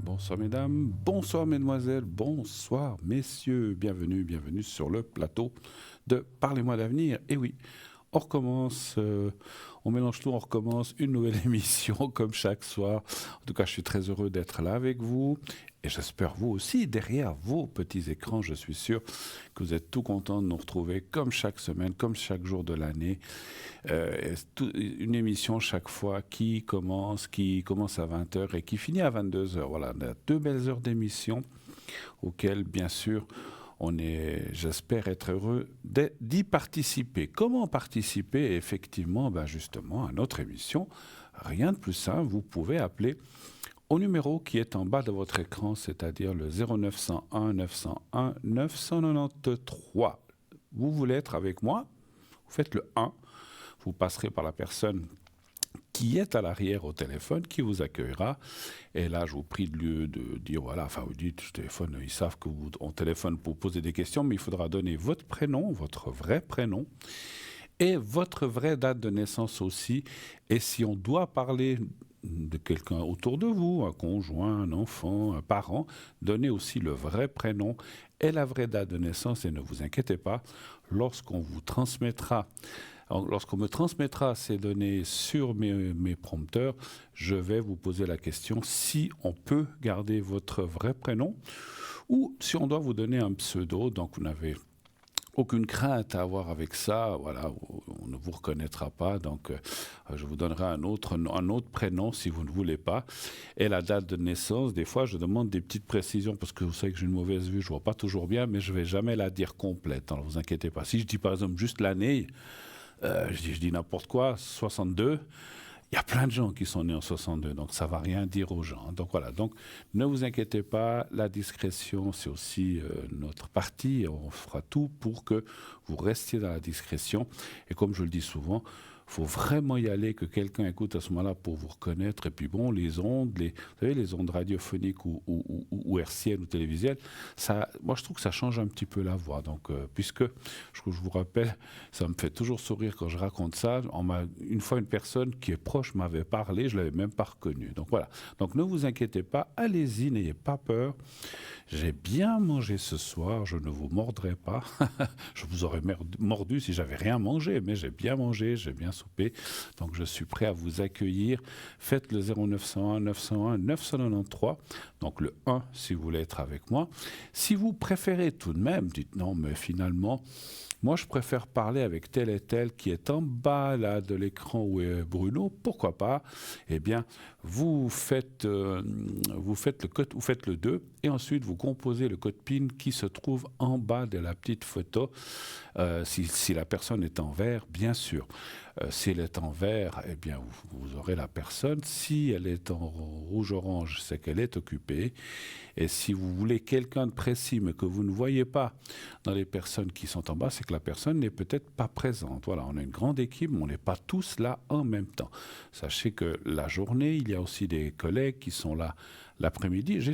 Bonsoir mesdames, bonsoir mesdemoiselles, bonsoir messieurs, bienvenue sur le plateau de Parlez-moi d'avenir. Et oui, on recommence, on mélange tout, on recommence une nouvelle émission comme chaque soir. En tout cas, je suis très heureux d'être là avec vous et j'espère vous aussi derrière vos petits écrans. Je suis sûr que vous êtes tout contents de nous retrouver comme chaque semaine, comme chaque jour de l'année. Une émission chaque fois qui commence à 20 heures et qui finit à 22 heures. Voilà, on a 2 belles heures d'émission auxquelles, bien sûr, j'espère être heureux d'y participer. Comment participer? Effectivement, justement, à notre émission, rien de plus simple, vous pouvez appeler au numéro qui est en bas de votre écran, c'est-à-dire le 0901 901 993. Vous voulez être avec moi? Vous faites le 1. Vous passerez par la personne qui est à l'arrière au téléphone, qui vous accueillera. Et là, je vous prie de dire, voilà, enfin, vous dites, je téléphone, ils savent qu'on téléphone pour poser des questions, mais il faudra donner votre prénom, votre vrai prénom, et votre vraie date de naissance aussi. Et si on doit parler de quelqu'un autour de vous, un conjoint, un enfant, un parent, donnez aussi le vrai prénom et la vraie date de naissance. Et ne vous inquiétez pas, lorsqu'on me transmettra ces données sur mes prompteurs, je vais vous poser la question si on peut garder votre vrai prénom ou si on doit vous donner un pseudo. Donc vous n'avez aucune crainte à avoir avec ça. Voilà, on ne vous reconnaîtra pas. Donc je vous donnerai un autre prénom si vous ne voulez pas. Et la date de naissance, des fois je demande des petites précisions parce que vous savez que j'ai une mauvaise vue, je ne vois pas toujours bien, mais je ne vais jamais la dire complète. Alors ne vous inquiétez pas. Si je dis par exemple juste l'année, je dis n'importe quoi, 62. Il y a plein de gens qui sont nés en 62, donc ça ne va rien dire aux gens. Donc voilà, donc ne vous inquiétez pas, la discrétion, c'est aussi notre partie. On fera tout pour que vous restiez dans la discrétion. Et comme je le dis souvent, il faut vraiment y aller, que quelqu'un écoute à ce moment-là pour vous reconnaître. Et puis bon, les ondes, vous savez, les ondes radiophoniques ou hertziennes ou télévisuelles, moi je trouve que ça change un petit peu la voix. Donc, puisque, je vous rappelle, ça me fait toujours sourire quand je raconte ça. Une fois, une personne qui est proche m'avait parlé, je ne l'avais même pas reconnu. Donc voilà. Donc ne vous inquiétez pas, allez-y, n'ayez pas peur. J'ai bien mangé ce soir, je ne vous mordrai pas. Je vous aurais mordu si j'avais rien mangé, mais j'ai bien mangé, j'ai bien soupé. Donc je suis prêt à vous accueillir. Faites le 0901 901 993, donc le 1 si vous voulez être avec moi. Si vous préférez tout de même, dites non, mais finalement, moi je préfère parler avec tel et tel qui est en bas là de l'écran où est Bruno, pourquoi pas? Eh bien, vous faites le 2 et ensuite vous composez le code PIN qui se trouve en bas de la petite photo, si la personne est en vert, bien sûr. Si elle est en vert, eh bien vous aurez la personne. Si elle est en rouge-orange, c'est qu'elle est occupée. Et si vous voulez quelqu'un de précis, mais que vous ne voyez pas dans les personnes qui sont en bas, c'est que la personne n'est peut-être pas présente. Voilà, on a une grande équipe, mais on n'est pas tous là en même temps. Sachez que la journée, il y a aussi des collègues qui sont là l'après-midi. J'ai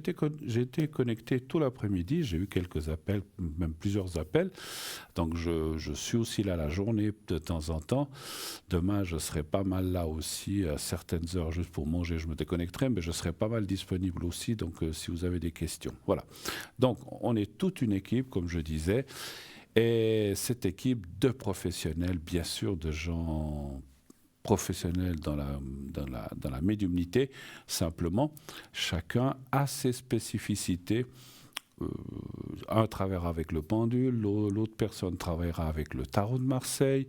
été connecté tout l'après-midi, j'ai eu quelques appels, même plusieurs appels. Donc je suis aussi là la journée de temps en temps. Demain, je serai pas mal là aussi à certaines heures juste pour manger. Je me déconnecterai, mais je serai pas mal disponible aussi. Donc si vous avez des questions. Voilà. Donc on est toute une équipe, comme je disais. Et cette équipe de professionnels, bien sûr, de gens professionnels dans la médiumnité, simplement, chacun a ses spécificités. Un travaillera avec le pendule, l'autre personne travaillera avec le tarot de Marseille,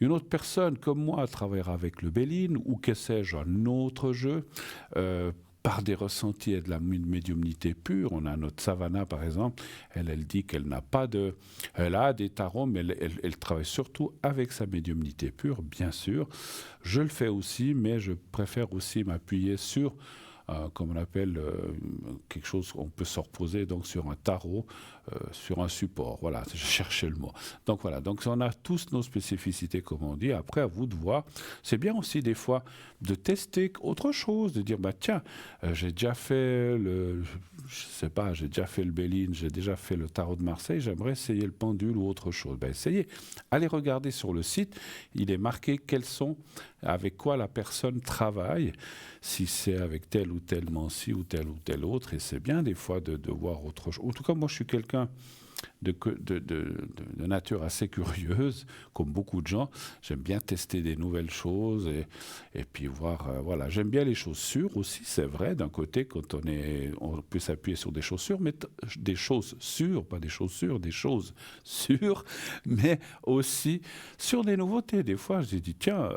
une autre personne comme moi travaillera avec le Béline ou que sais-je, un autre jeu. Par des ressentis et de la médiumnité pure. On a notre Savannah, par exemple. Elle dit qu'elle n'a pas de... Elle a des tarots, mais elle travaille surtout avec sa médiumnité pure, bien sûr. Je le fais aussi, mais je préfère aussi m'appuyer sur... comme on appelle quelque chose qu'on peut se reposer donc sur un tarot, sur un support. Voilà, je cherchais le mot. Donc voilà, donc on a tous nos spécificités, comme on dit. Après, à vous de voir. C'est bien aussi des fois de tester autre chose, de dire, bah tiens, j'ai déjà fait je sais pas, j'ai déjà fait le Béline, j'ai déjà fait le tarot de Marseille, j'aimerais essayer le pendule ou autre chose. Ben essayez. Allez regarder sur le site, il est marqué quels sont avec quoi la personne travaille, si c'est avec tel ou tel Mansi ou tel autre, et c'est bien des fois de voir autre chose. En tout cas, moi, je suis quelqu'un de nature assez curieuse, comme beaucoup de gens. J'aime bien tester des nouvelles choses et puis voir. Voilà, j'aime bien les choses sûres aussi, c'est vrai. D'un côté, quand on peut s'appuyer sur des choses sûres, mais des choses sûres, pas des chaussures, des choses sûres, mais aussi sur des nouveautés. Des fois, j'ai dit tiens,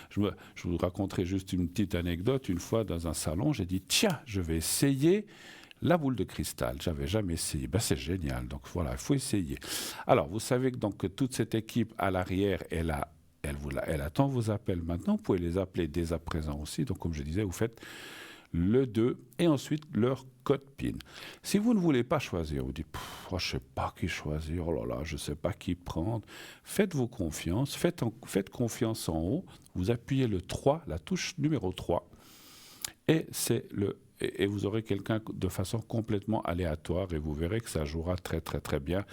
je vous raconterai juste une petite anecdote. Une fois dans un salon, j'ai dit tiens, je vais essayer la boule de cristal, j'avais jamais essayé. Ben, c'est génial, donc voilà, il faut essayer. Alors, vous savez que donc, toute cette équipe à l'arrière, elle attend vos appels maintenant. Vous pouvez les appeler dès à présent aussi. Donc, comme je disais, vous faites le 2 et ensuite leur code PIN. Si vous ne voulez pas choisir, vous dites, je ne sais pas qui choisir, oh là là, je ne sais pas qui prendre, faites-vous confiance, faites confiance en haut, vous appuyez le 3, la touche numéro 3, et et vous aurez quelqu'un de façon complètement aléatoire et vous verrez que ça jouera très très très bien.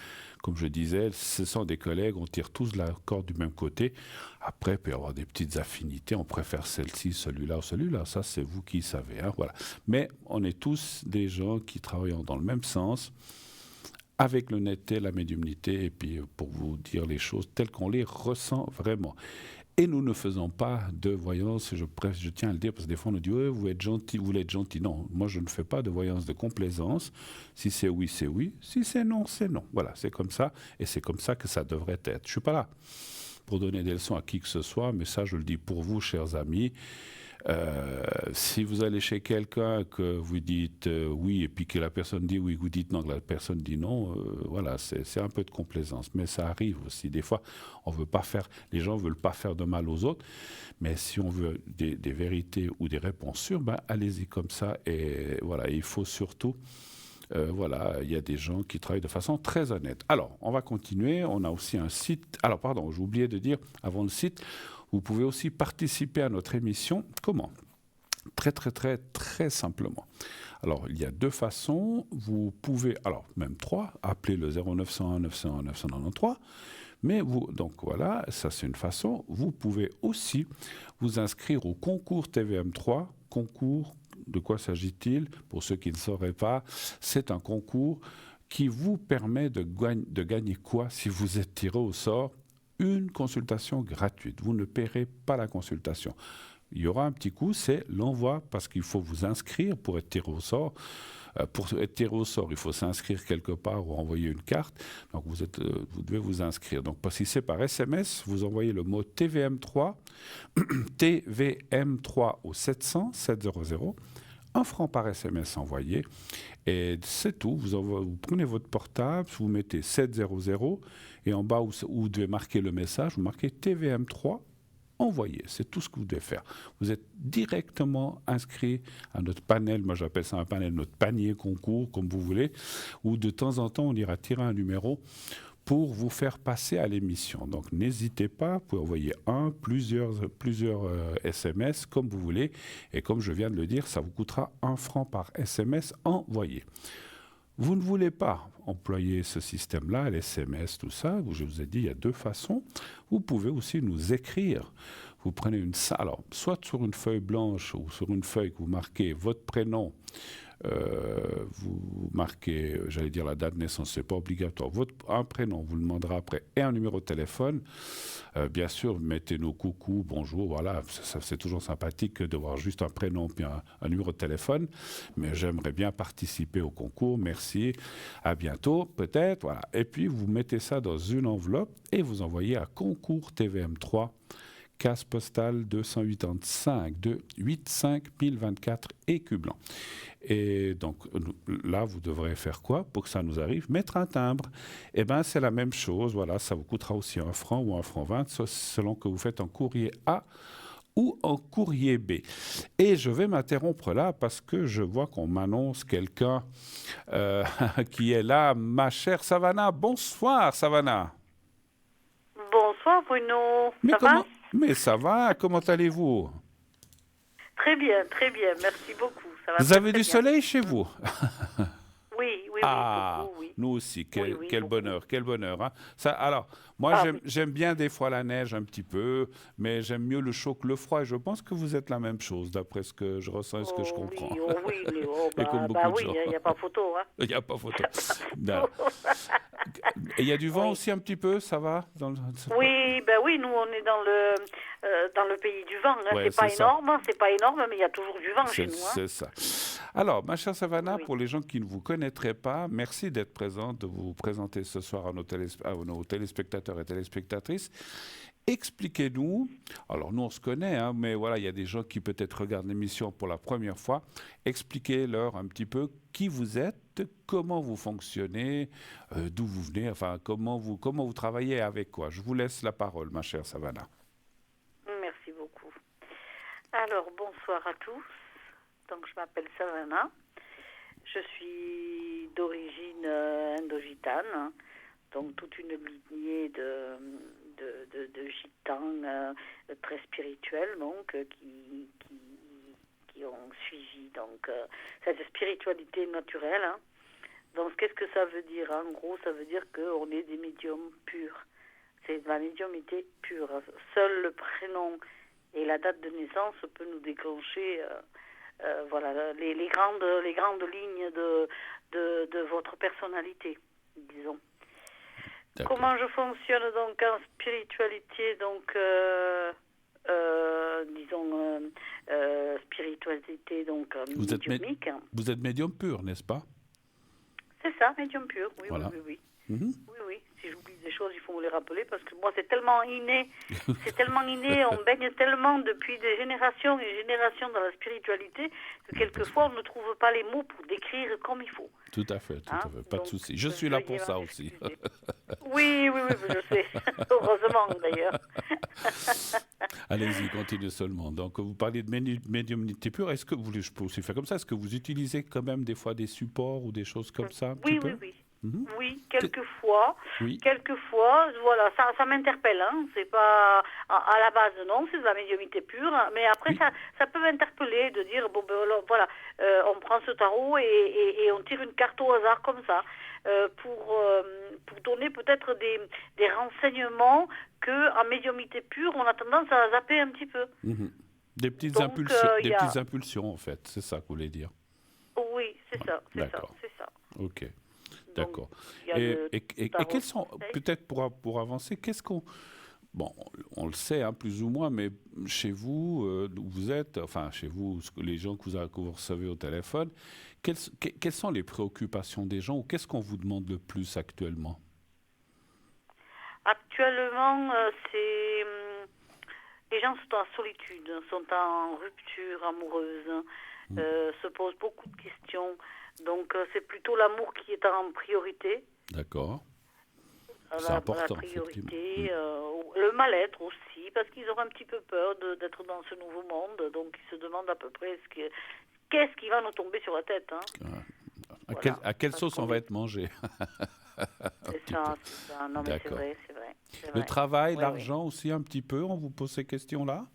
Comme je disais, ce sont des collègues, on tire tous la corde du même côté. Après, il peut y avoir des petites affinités, on préfère celle-ci, celui-là ou celui-là, ça c'est vous qui savez. Hein, voilà. Mais on est tous des gens qui travaillent dans le même sens, avec l'honnêteté, la médiumnité, et puis pour vous dire les choses telles qu'on les ressent vraiment. Et nous ne faisons pas de voyance, je tiens à le dire, parce que des fois on nous dit ouais, vous êtes gentil, vous voulez être gentil. Non, moi je ne fais pas de voyance de complaisance. Si c'est oui, c'est oui. Si c'est non, c'est non. Voilà, c'est comme ça, et c'est comme ça que ça devrait être. Je ne suis pas là pour donner des leçons à qui que ce soit, mais ça je le dis pour vous, chers amis. Si vous allez chez quelqu'un que vous dites oui et puis que la personne dit oui, vous dites non, que la personne dit non, voilà, c'est un peu de complaisance. Mais ça arrive aussi. Des fois, les gens ne veulent pas faire de mal aux autres. Mais si on veut des vérités ou des réponses sûres, ben, allez-y comme ça. Et voilà, il faut surtout... voilà, il y a des gens qui travaillent de façon très honnête. Alors, on va continuer. On a aussi un site. Alors, pardon, j'ai oublié de dire avant le site... Vous pouvez aussi participer à notre émission. Comment ? Très, très, très, très simplement. Alors, il y a deux façons. Vous pouvez, alors même trois, appeler le 0901 901 993. Mais donc voilà, ça c'est une façon. Vous pouvez aussi vous inscrire au concours TVM3. Concours, de quoi s'agit-il ? Pour ceux qui ne sauraient pas, c'est un concours qui vous permet de gagner quoi si vous êtes tiré au sort ? Une consultation gratuite. Vous ne paierez pas la consultation. Il y aura un petit coût, c'est l'envoi, parce qu'il faut vous inscrire pour être tiré au sort. Pour être tiré au sort, il faut s'inscrire quelque part ou envoyer une carte. Donc, vous devez vous inscrire. Donc, si c'est par SMS, vous envoyez le mot TVM3, TVM3 au 700 700. 1 franc par SMS envoyé. Et c'est tout. Vous prenez votre portable, vous mettez 700 et en bas où vous devez marquer le message, vous marquez TVM3 envoyé. C'est tout ce que vous devez faire. Vous êtes directement inscrit à notre panel, moi j'appelle ça un panel, notre panier concours, comme vous voulez, où de temps en temps on ira tirer un numéro pour vous faire passer à l'émission. Donc n'hésitez pas, vous pouvez envoyer plusieurs SMS comme vous voulez. Et comme je viens de le dire, ça vous coûtera 1 franc par SMS envoyé. Vous ne voulez pas employer ce système-là, l'SMS, tout ça, je vous ai dit, il y a deux façons. Vous pouvez aussi nous écrire. Vous prenez alors, soit sur une feuille blanche ou sur une feuille que vous marquez votre prénom, vous marquez, j'allais dire la date de naissance, c'est pas obligatoire. Un prénom, vous le demanderez après, et un numéro de téléphone. Bien sûr, mettez nos coucou, bonjour, voilà, c'est toujours sympathique de voir juste un prénom puis un numéro de téléphone. Mais j'aimerais bien participer au concours, merci, à bientôt, peut-être, voilà. Et puis, vous mettez ça dans une enveloppe et vous envoyez à concours TVM3, case postale 285 de 85024 Écublens. Et donc là, vous devrez faire quoi pour que ça nous arrive ? Mettre un timbre. Eh bien, c'est la même chose. Voilà, ça vous coûtera aussi 1 franc ou 1 franc 20, selon que vous faites en courrier A ou en courrier B. Et je vais m'interrompre là parce que je vois qu'on m'annonce quelqu'un qui est là. Ma chère Savannah, bonsoir Savannah. Bonsoir Bruno, ça va ? Mais ça va, comment allez-vous ? Très bien, merci beaucoup. Ça va vous avez du soleil chez vous ? Oui, Ah, beaucoup, oui. nous aussi, Oui, oui, quel beaucoup. bonheur, quel bonheur. Hein. Ça, alors, moi, Ah oui. j'aime bien des fois la neige un petit peu, mais j'aime mieux le chaud que le froid. Et je pense que vous êtes la même chose, d'après ce que je ressens et ce que je comprends. Oh oui, Et comme bah beaucoup de oui, gens. il n'y a pas photo, hein. Il n'y a pas photo. Y a pas Voilà. photo. Et il y a du vent Oui. aussi un petit peu, ça va Oui, ben oui, nous on est dans le pays du vent. Hein. Ouais, c'est ça. C'est pas énorme, mais il y a toujours du vent chez nous. Hein. C'est ça. Alors, ma chère Oui, Savannah, oui. pour les gens qui ne vous connaîtraient pas, merci d'être présente, de vous présenter ce soir à nos téléspectateurs et téléspectatrices. Expliquez-nous, alors nous on se connaît, hein, mais voilà, il y a des gens qui peut-être regardent l'émission pour la première fois. Expliquez-leur un petit peu qui vous êtes, comment vous fonctionnez, d'où vous venez, enfin comment vous travaillez avec quoi. Je vous laisse la parole, ma chère Savannah. Merci beaucoup. Alors, bonsoir à tous. Donc, je m'appelle Savannah. Je suis d'origine indogitane, hein. Donc toute une lignée de gitans très spirituels, donc, qui ont suivi donc, cette spiritualité naturelle. Hein. Donc, qu'est-ce que ça veut dire? En gros, ça veut dire qu'on est des médiums purs. C'est de la médiumnité pure. Seul le prénom et la date de naissance peut nous déclencher voilà, les grandes lignes de votre personnalité, disons. D'accord. Comment je fonctionne donc en spiritualité, donc disons spiritualité donc médiumnique. Vous êtes médium pur, n'est-ce pas? C'est ça, médium pur, oui, Voilà. oui, oui, oui. Mhm. Oui, oui. Si j'oublie des choses, il faut me les rappeler parce que moi, c'est tellement inné. C'est tellement inné. On baigne tellement depuis des générations et générations dans la spiritualité que quelquefois, on ne trouve pas les mots pour décrire comme il faut. Tout à fait, Hein? pas de Donc, souci. Je suis là pour ça aussi. Oui, oui, oui, je sais. Heureusement, d'ailleurs. Allez-y, continuez seulement. Donc, vous parlez de médiumnité pure. Est-ce que je peux aussi faire comme ça? Est-ce que vous utilisez quand même des fois des supports ou des choses comme ça, un petit Oui, peu? oui, oui. Mhm. Oui, quelquefois, Oui. voilà, ça m'interpelle, hein. C'est pas à la base, non, c'est de la médiumnité pure, hein. Mais après Oui. ça peut m'interpeller de dire bon ben voilà, on prend ce tarot et on tire une carte au hasard comme ça pour donner peut-être des renseignements que en médiumnité pure on a tendance à zapper un petit peu. Mhm. Des petites Donc impulsions, il des y a petites impulsions en fait. C'est ça que vous voulez dire. oui, c'est ça, c'est ça, D'accord. c'est ça. Ok. Donc D'accord. il y a le Et tarot quels sont, français. peut-être pour avancer, qu'est-ce qu'on... Bon, on le sait, hein, plus ou moins, mais chez vous, où vous êtes, enfin chez vous, les gens que vous recevez au téléphone, quelles sont les préoccupations des gens ou qu'est-ce qu'on vous demande le plus actuellement? Actuellement, les gens sont en solitude, sont en rupture amoureuse, se posent beaucoup de questions. Donc, c'est plutôt l'amour qui est en priorité. D'accord. C'est La important, effectivement. priorité, le mal-être aussi, parce qu'ils ont un petit peu peur d'être dans ce nouveau monde. Donc, ils se demandent à peu près qu'est-ce qui va nous tomber sur la tête. Hein. Voilà. À quelle Parce sauce on qu'on va est... être mangé? Un C'est petit peu. ça, c'est ça. Non, mais c'est D'accord. vrai, c'est vrai. C'est Le vrai. travail, Oui, oui. l'argent aussi un petit peu, on vous pose ces questions-là?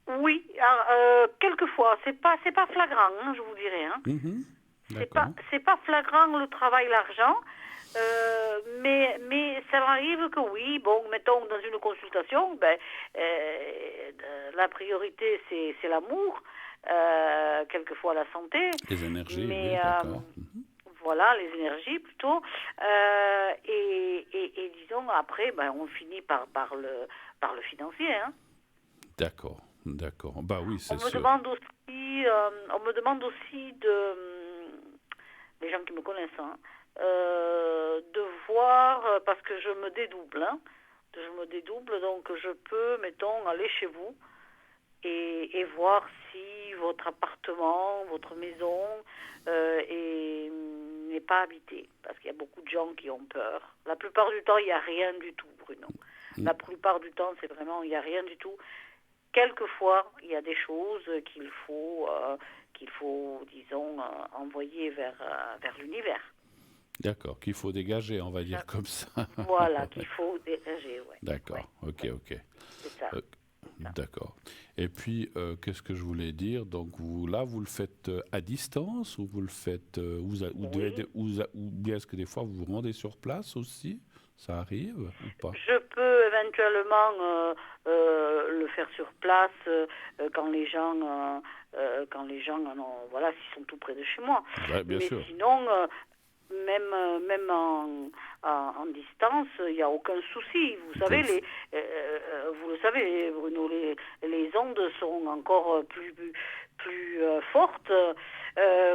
Oui, quelquefois, c'est pas flagrant, hein, je vous dirais. Hein. Mhm. D'accord. C'est pas flagrant le travail, l'argent, mais ça m'arrive que oui, bon, mettons dans une consultation, ben, la priorité c'est l'amour, quelquefois la santé, Les énergies, oui, mais d'accord. voilà, les énergies plutôt, et disons après, ben, on finit par le financier, hein. D'accord, d'accord. Bah oui, On c'est me sûr. demande aussi, les gens qui me connaissent, hein, de voir, parce que je me dédouble, hein, donc je peux, mettons, aller chez vous et voir si votre appartement, votre maison n'est pas habité, parce qu'il y a beaucoup de gens qui ont peur. La plupart du temps, il n'y a rien du tout, Bruno. La plupart du temps, c'est vraiment, il n'y a rien du tout. Quelquefois, il y a des choses qu'il faut, disons, envoyer vers l'univers. D'accord, qu'il faut dégager, on va dire comme ça. Voilà, qu'il faut dégager, ouais. D'accord, Ouais, ok, ouais. ok. C'est ça. Euh, D'accord. Et puis, qu'est-ce que je voulais dire? Donc, vous le faites à distance ou vous le faites, Oui. ou bien est-ce que des fois vous vous rendez sur place aussi? Ça arrive ou pas? Je peux éventuellement le faire sur place quand les gens en ont, voilà, s'ils sont tout près de chez moi. Ouais, bien Mais sûr. sinon, même en distance, il n'y a aucun souci. Vous On peut savez, le f- vous le savez, Bruno, les ondes sont encore plus fortes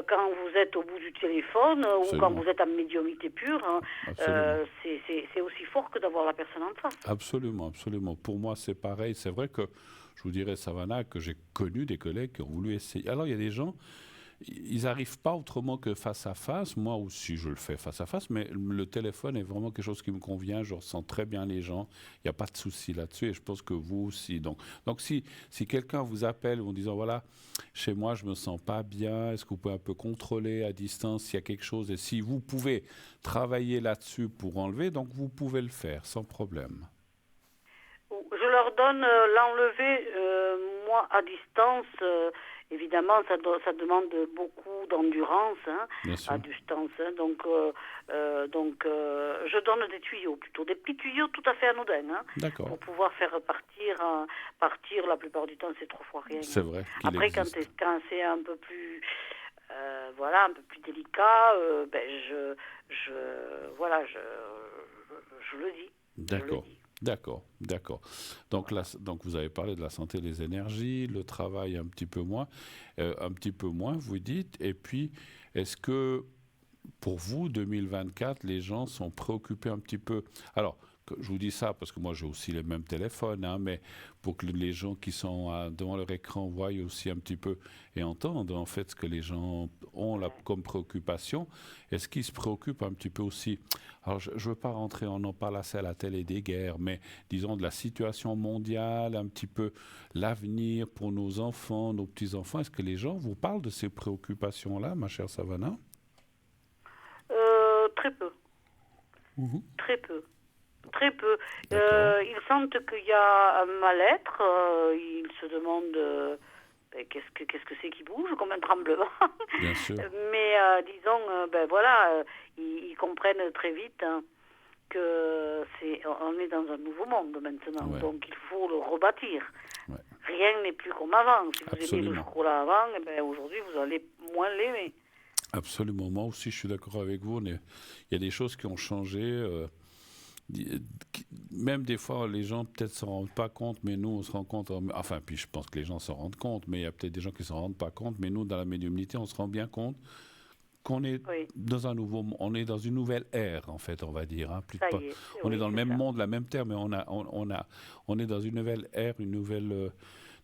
quand vous êtes au bout du téléphone ou quand Absolument. vous êtes en médiumnité pure. Hein, Absolument. c'est aussi fort que d'avoir la personne en face. Absolument, absolument. Pour moi, c'est pareil. C'est vrai que je vous dirais, Savannah, que j'ai connu des collègues qui ont voulu essayer. Alors, il y a des gens, ils n'arrivent pas autrement que face à face. Moi aussi, je le fais face à face, mais le téléphone est vraiment quelque chose qui me convient. Je ressens très bien les gens. Il n'y a pas de souci là-dessus et je pense que vous aussi. Donc si quelqu'un vous appelle en disant, voilà, chez moi, je me sens pas bien, est-ce que vous pouvez un peu contrôler à distance s'il y a quelque chose et si vous pouvez travailler là-dessus pour enlever, donc vous pouvez le faire sans problème. Je leur donne l'enlever, moi, à distance. Évidemment, ça demande beaucoup d'endurance hein, Bien à sûr. distance. Hein, je donne des tuyaux, plutôt des petits tuyaux tout à fait anodins, hein, D'accord. pour pouvoir faire partir. La plupart du temps, c'est 3 fois rien. C'est Hein. vrai qu'il Après, existe. quand c'est un peu plus, voilà, un peu plus délicat, voilà, je le dis, je le D'accord. dis. D'accord, d'accord. Donc là, Voilà. donc vous avez parlé de la santé des énergies, le travail un petit peu moins, vous dites. Et puis, est-ce que pour vous, 2024, les gens sont préoccupés un petit peu. Alors, je vous dis ça parce que moi j'ai aussi les mêmes téléphones, hein, mais pour que les gens qui sont devant leur écran voient aussi un petit peu et entendent en fait ce que les gens ont là, Ouais. comme préoccupation, est-ce qu'ils se préoccupent un petit peu aussi? Alors, je ne veux pas rentrer, on en parle assez à la télé des guerres, mais disons de la situation mondiale, un petit peu l'avenir pour nos enfants, nos petits-enfants. Est-ce que les gens vous parlent de ces préoccupations-là, ma chère Savannah? Très peu, Mhm. très peu, très peu. D'accord, Ils sentent qu'il y a un mal-être. Ils se demandent qu'est-ce que c'est qui bouge, comme un tremblement. bien sûr. Mais disons, voilà, ils comprennent très vite hein, que on est dans un nouveau monde maintenant. Ouais, Donc il faut le rebâtir. ouais, Rien n'est plus comme avant. Si vous aimez le absolument. chocolat avant, aujourd'hui vous allez moins l'aimer. Absolument. Moi aussi, je suis d'accord avec vous. Il y a des choses qui ont changé. Même des fois, les gens peut-être s'en rendent pas compte, mais nous, on se rend compte. Enfin, puis je pense que les gens s'en rendent compte, mais il y a peut-être des gens qui s'en rendent pas compte. Mais nous, dans la médiumnité, on se rend bien compte qu'on est Oui, on est dans une nouvelle ère, en fait, on va dire. Hein. ça y est. On est Oui, dans le c'est même ça. monde, la même terre, mais on est dans une nouvelle ère,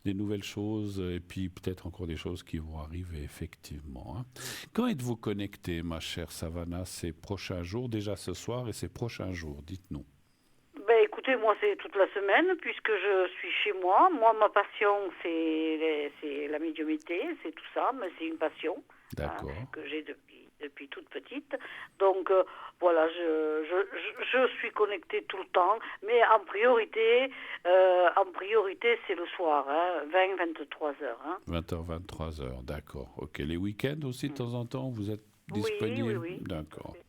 des nouvelles choses, et puis peut-être encore des choses qui vont arriver, effectivement. Hein. Quand êtes-vous connecté, ma chère Savannah, ces prochains jours, déjà ce soir et ces prochains jours, dites-nous. Écoutez, moi c'est toute la semaine puisque je suis chez moi. Moi, ma passion c'est la médiumité, c'est tout ça, mais c'est une passion hein, D'accord. que j'ai depuis toute petite. Donc voilà, je suis connectée tout le temps, mais en priorité c'est le soir, hein, 20-23 heures. Hein. 20h, 23h, d'accord. Ok, les week-ends aussi, de Mm. temps en temps, vous êtes Oui, oui, disponible? oui, tout à D'accord. fait, tout à fait.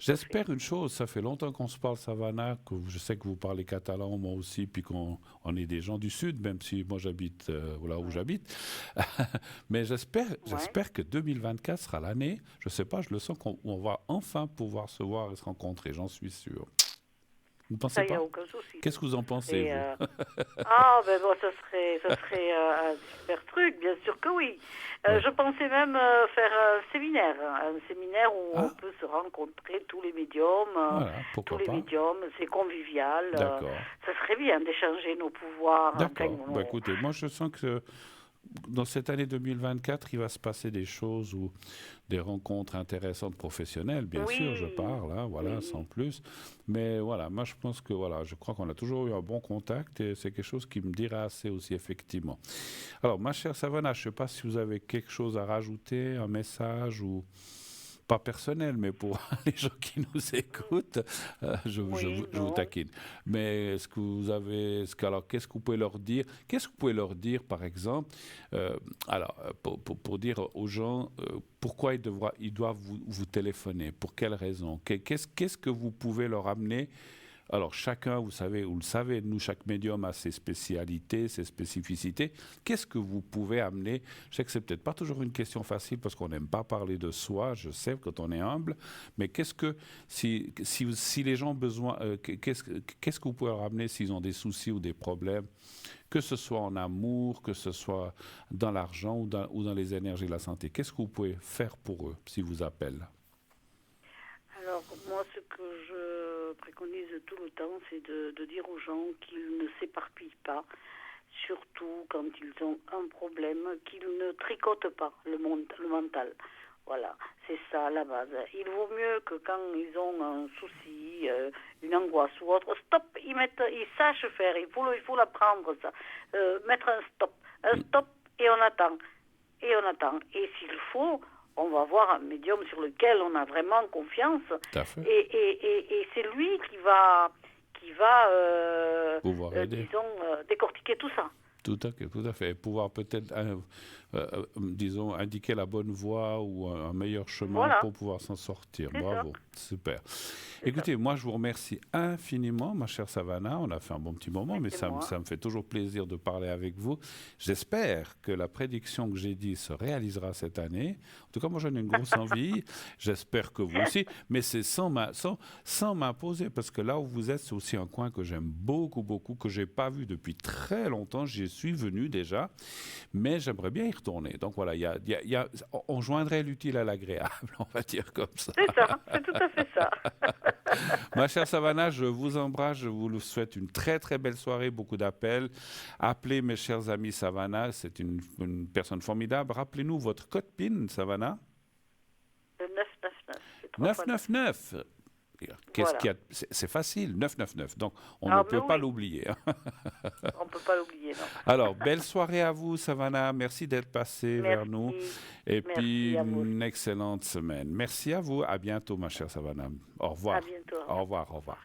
J'espère une chose, ça fait longtemps qu'on se parle, Savannah, que je sais que vous parlez catalan, moi aussi, puis on est des gens du Sud, même si moi j'habite là où Ouais. j'habite. Mais Ouais. j'espère que 2024 sera l'année, je ne sais pas, je le sens qu'on va enfin pouvoir se voir et se rencontrer, j'en suis sûr. Vous ne pensez Ça, il n'y a pas? aucun souci. Qu'est-ce que vous en Ce pensez, serait, vous? Ah, ben bon, ça serait un super truc, bien sûr que oui. Ouais. Je pensais même faire un séminaire où on Ah, peut se rencontrer tous les médiums, voilà, pourquoi pas? c'est convivial. D'accord. Ça serait bien d'échanger nos pouvoirs, enfin, D'accord. Bah, écoutez, moi je sens que dans cette année 2024, il va se passer des choses ou des rencontres intéressantes professionnelles, bien sûr, je oui, parle, hein, voilà, sans oui, plus. Mais voilà, moi je pense que voilà, je crois qu'on a toujours eu un bon contact et c'est quelque chose qui me dira assez aussi, effectivement. Alors, ma chère Savannah, je ne sais pas si vous avez quelque chose à rajouter, un message ou pas personnel, mais pour les gens qui nous écoutent, Oui, je vous non. taquine. Mais est-ce que vous avez, alors qu'est-ce que vous pouvez leur dire? Qu'est-ce que vous pouvez leur dire, par exemple, pour dire aux gens pourquoi ils doivent vous téléphoner, pour quelles raisons, qu'est-ce que vous pouvez leur amener? Alors, chacun, vous le savez, nous, chaque médium a ses spécialités, ses spécificités. Qu'est-ce que vous pouvez amener? Je sais que c'est peut-être pas toujours une question facile parce qu'on n'aime pas parler de soi, je sais, quand on est humble, mais qu'est-ce que, si les gens ont besoin, qu'est-ce que vous pouvez leur amener s'ils ont des soucis ou des problèmes, que ce soit en amour, que ce soit dans l'argent ou dans les énergies de la santé? Qu'est-ce que vous pouvez faire pour eux s'ils vous appellent? Alors, moi, ce que je préconise tout le temps, c'est de dire aux gens qu'ils ne s'éparpillent pas, surtout quand ils ont un problème, qu'ils ne tricotent pas le mental. Voilà, c'est ça la base. Il vaut mieux que quand ils ont un souci, une angoisse ou autre, stop, ils sachent faire, il faut l'apprendre ça. Mettre un stop et on attend. Et on attend. Et s'il faut, on va voir un médium sur lequel on a vraiment confiance. Tout à fait. Et c'est lui qui va Pouvoir aider. disons, décortiquer tout ça. Tout à fait. Et pouvoir peut-être, disons, indiquer la bonne voie ou un meilleur chemin Voilà, pour pouvoir s'en sortir. c'est ça. Bravo, super. C'est ça. Écoutez, moi je vous remercie infiniment, ma chère Savannah. On a fait un bon petit moment, Mais mais c'est moi. ça me fait toujours plaisir de parler avec vous. J'espère que la prédiction que j'ai dit se réalisera cette année. En tout cas, moi j'en ai une grosse envie. J'espère que vous aussi. Mais c'est sans m'imposer, parce que là où vous êtes, c'est aussi un coin que j'aime beaucoup, beaucoup, que je n'ai pas vu depuis très longtemps. J'y suis venu déjà, mais j'aimerais bien y retourner. Donc voilà, on joindrait l'utile à l'agréable, on va dire comme ça. C'est ça, c'est tout à fait ça. Ma chère Savannah, je vous embrasse, je vous souhaite une très très belle soirée, beaucoup d'appels. Appelez mes chers amis Savannah, c'est une personne formidable. Rappelez-nous votre code PIN, Savannah. Le 999, c'est 3 fois 9. 999. Qu'est-ce Voilà. qu'il y a? C'est facile, 999. Donc, on Ah, ne mais peut pas oui, l'oublier, hein. on ne peut pas l'oublier, non. Alors, belle soirée à vous, Savannah. Merci d'être passé vers nous. Merci, Et puis, merci à vous. une excellente semaine. Merci à vous. À bientôt, ma chère Savannah. Au À revoir. bientôt. Au Au revoir. revoir, au revoir.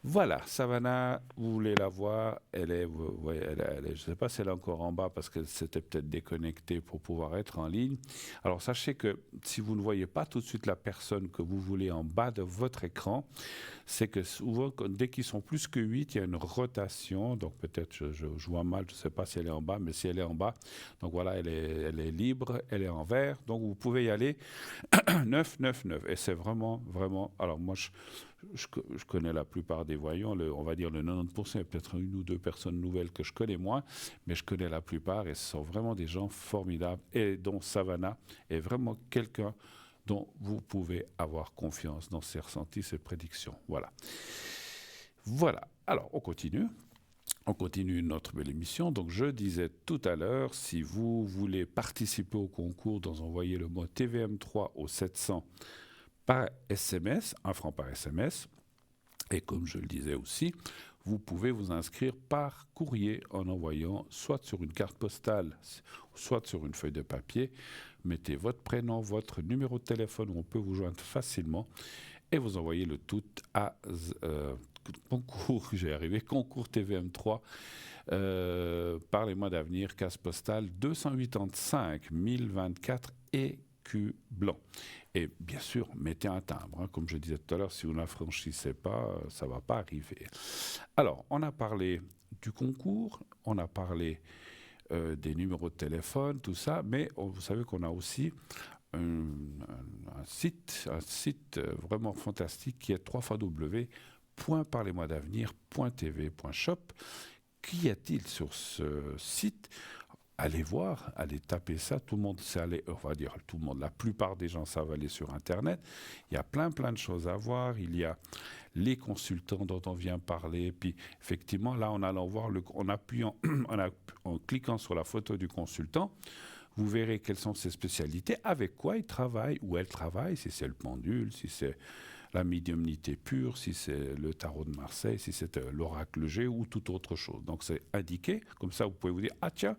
Voilà, Savannah, vous voulez la voir, je ne sais pas si elle est encore en bas parce qu'elle s'était peut-être déconnectée pour pouvoir être en ligne. Alors sachez que si vous ne voyez pas tout de suite la personne que vous voulez en bas de votre écran, c'est que souvent, dès qu'ils sont plus que 8, il y a une rotation. Donc peut-être, je vois mal, je ne sais pas si elle est en bas, mais si elle est en bas, donc voilà, elle est libre, elle est en vert. Donc vous pouvez y aller 999. Et c'est vraiment, vraiment, alors moi je connais la plupart des voyants, on va dire le 90%, il y a peut-être une ou deux personnes nouvelles que je connais moins, mais je connais la plupart et ce sont vraiment des gens formidables et dont Savannah est vraiment quelqu'un dont vous pouvez avoir confiance dans ses ressentis, ses prédictions. Voilà. Voilà. Alors, on continue. On continue notre belle émission. Donc, je disais tout à l'heure, si vous voulez participer au concours, envoyez le mot TVM3 au 700 par SMS, 1 franc par SMS. Et comme je le disais aussi, vous pouvez vous inscrire par courrier en envoyant soit sur une carte postale, soit sur une feuille de papier. Mettez votre prénom, votre numéro de téléphone où on peut vous joindre facilement et vous envoyez le tout à concours TVM3 par les mois d'avenir, case postale 285 1024 EQ blanc. Et bien sûr, mettez un timbre. Hein. Comme je disais tout à l'heure, si vous n'affranchissez pas, ça ne va pas arriver. Alors, on a parlé du concours, on a parlé des numéros de téléphone, tout ça, mais vous savez qu'on a aussi un site vraiment fantastique qui est www.parlez-moi-d'avenir.tv.shop. Qu'y a-t-il sur ce site ? Allez voir, allez taper ça. Tout le monde sait aller, on va dire tout le monde, la plupart des gens savent aller sur Internet. Il y a plein de choses à voir. Il y a les consultants dont on vient parler. Puis effectivement, là, en allant voir, en cliquant sur la photo du consultant, vous verrez quelles sont ses spécialités, avec quoi il travaille, où elle travaille, si c'est le pendule, si c'est la médiumnité pure, si c'est le tarot de Marseille, si c'est l'oracle G ou toute autre chose. Donc c'est indiqué, comme ça vous pouvez vous dire, ah tiens,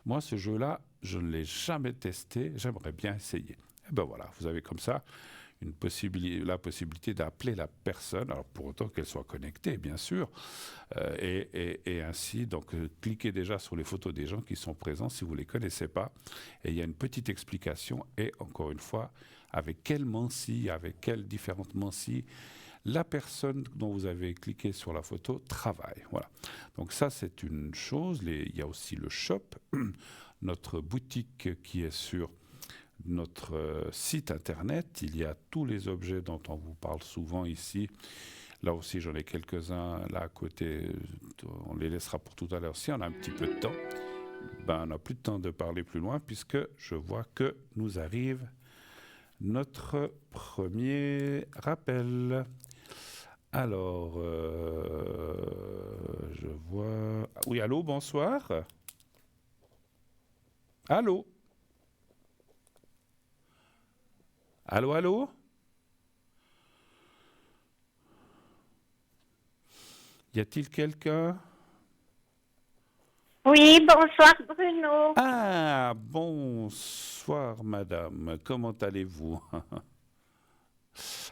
moi ce jeu-là, je ne l'ai jamais testé, j'aimerais bien essayer. Et ben voilà, vous avez comme ça la possibilité d'appeler la personne, alors pour autant qu'elle soit connectée, bien sûr, et ainsi, donc, cliquez déjà sur les photos des gens qui sont présents si vous ne les connaissez pas, et il y a une petite explication, et encore une fois, avec quelle mancie, avec quelles différentes mancies, la personne dont vous avez cliqué sur la photo travaille. Voilà. Donc ça, c'est une chose. Il y a aussi le shop, notre boutique qui est sur notre site internet. Il y a tous les objets dont on vous parle souvent ici. Là aussi, j'en ai quelques-uns là à côté. On les laissera pour tout à l'heure. Si on a un petit peu de temps, ben, on n'a plus de temps de parler plus loin puisque je vois que nous arrive notre premier rappel. Alors, je vois... Oui, allô, bonsoir. Allô? Allô, allô? Y a-t-il quelqu'un? Oui, bonsoir Bruno. Ah, bonsoir, madame. Comment allez-vous?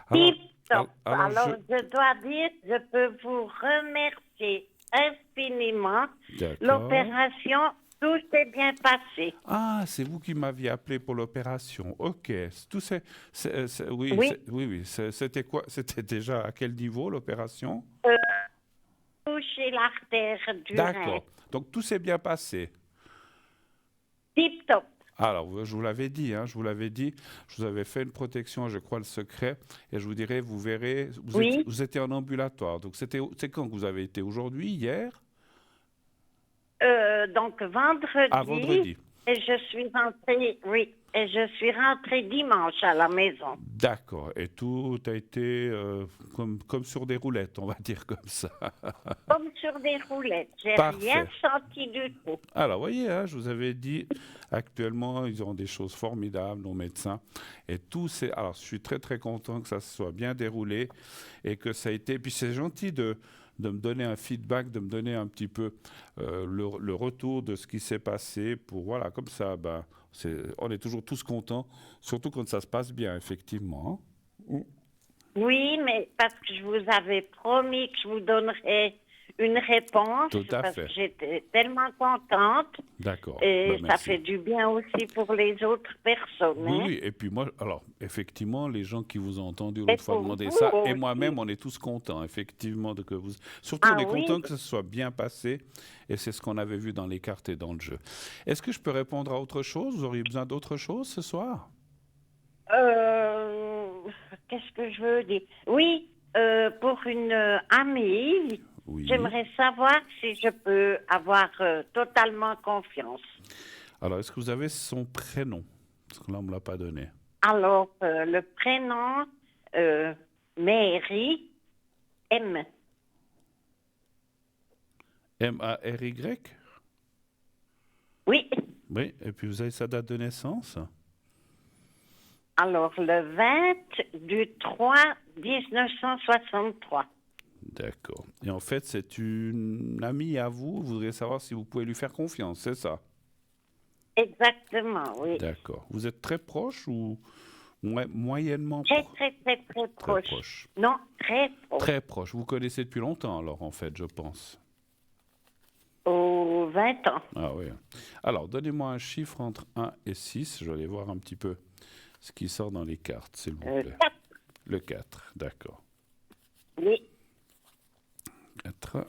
Alors, Tip top. alors, Je dois dire, je peux vous remercier infiniment. D'accord. L'opération, tout s'est bien passé. Ah, c'est vous qui m'aviez appelé pour l'opération. Ok. Oui, Oui. oui. C'était quoi? C'était déjà à quel niveau l'opération? Toucher l'artère du rein. D'accord. Donc tout s'est bien passé. Tip top. Alors, je vous l'avais dit, je vous avais fait une protection, je crois, le secret, et je vous dirai, vous verrez, Oui. vous étiez en ambulatoire. Donc, c'est quand que vous avez été? Aujourd'hui, hier? Donc vendredi. Ah, vendredi. Et je suis rentrée, oui. Et je suis rentrée dimanche à la maison. D'accord. Et tout a été comme sur des roulettes, on va dire comme ça. Comme sur des roulettes. J'ai Parfait. rien senti du tout. Alors, vous voyez, je vous avais dit, actuellement, ils ont des choses formidables, nos médecins. Et tout c'est. Alors, je suis très, très content que ça se soit bien déroulé et que ça a été. Puis, c'est gentil de me donner un feedback, de me donner un petit peu le retour de ce qui s'est passé. Pour, voilà, comme ça, ben, on est toujours tous contents, surtout quand ça se passe bien, effectivement. Oui, mais parce que je vous avais promis que je vous donnerais une réponse. Tout à parce fait. que j'étais tellement contente. D'accord. Et Ben, ça merci. fait du bien aussi pour les autres personnes. Oui, hein. oui, et puis moi, alors, effectivement, les gens qui vous ont entendu Et l'autre fois pour demander vous ça, et aussi. moi-même, on est tous contents, effectivement, de que vous... Surtout, on Ah est oui. content que ça se soit bien passé, et c'est ce qu'on avait vu dans les cartes et dans le jeu. Est-ce que je peux répondre à autre chose? Vous auriez besoin d'autre chose ce soir? Qu'est-ce que je veux dire? Oui, pour une amie, Oui. j'aimerais savoir si je peux avoir totalement confiance. Alors, est-ce que vous avez son prénom? Parce que là, on ne me l'a pas donné. Alors, le prénom, Mary, M. M-A-R-Y? Oui. Oui, et puis vous avez sa date de naissance? Alors, le 20 du 3 1963. D'accord. Et en fait, c'est une amie à vous, vous voudriez savoir si vous pouvez lui faire confiance, c'est ça? Exactement, oui. D'accord. Vous êtes très proche ou moyennement Très, proche? très, très, très proche. Proche. Non, très proche. Très proche. Vous connaissez depuis longtemps, alors, en fait, je pense. Aux 20 ans. Ah oui. Alors, donnez-moi un chiffre entre 1 et 6. Je vais aller voir un petit peu ce qui sort dans les cartes, s'il vous plaît. 4. Le 4, d'accord. Oui. 4.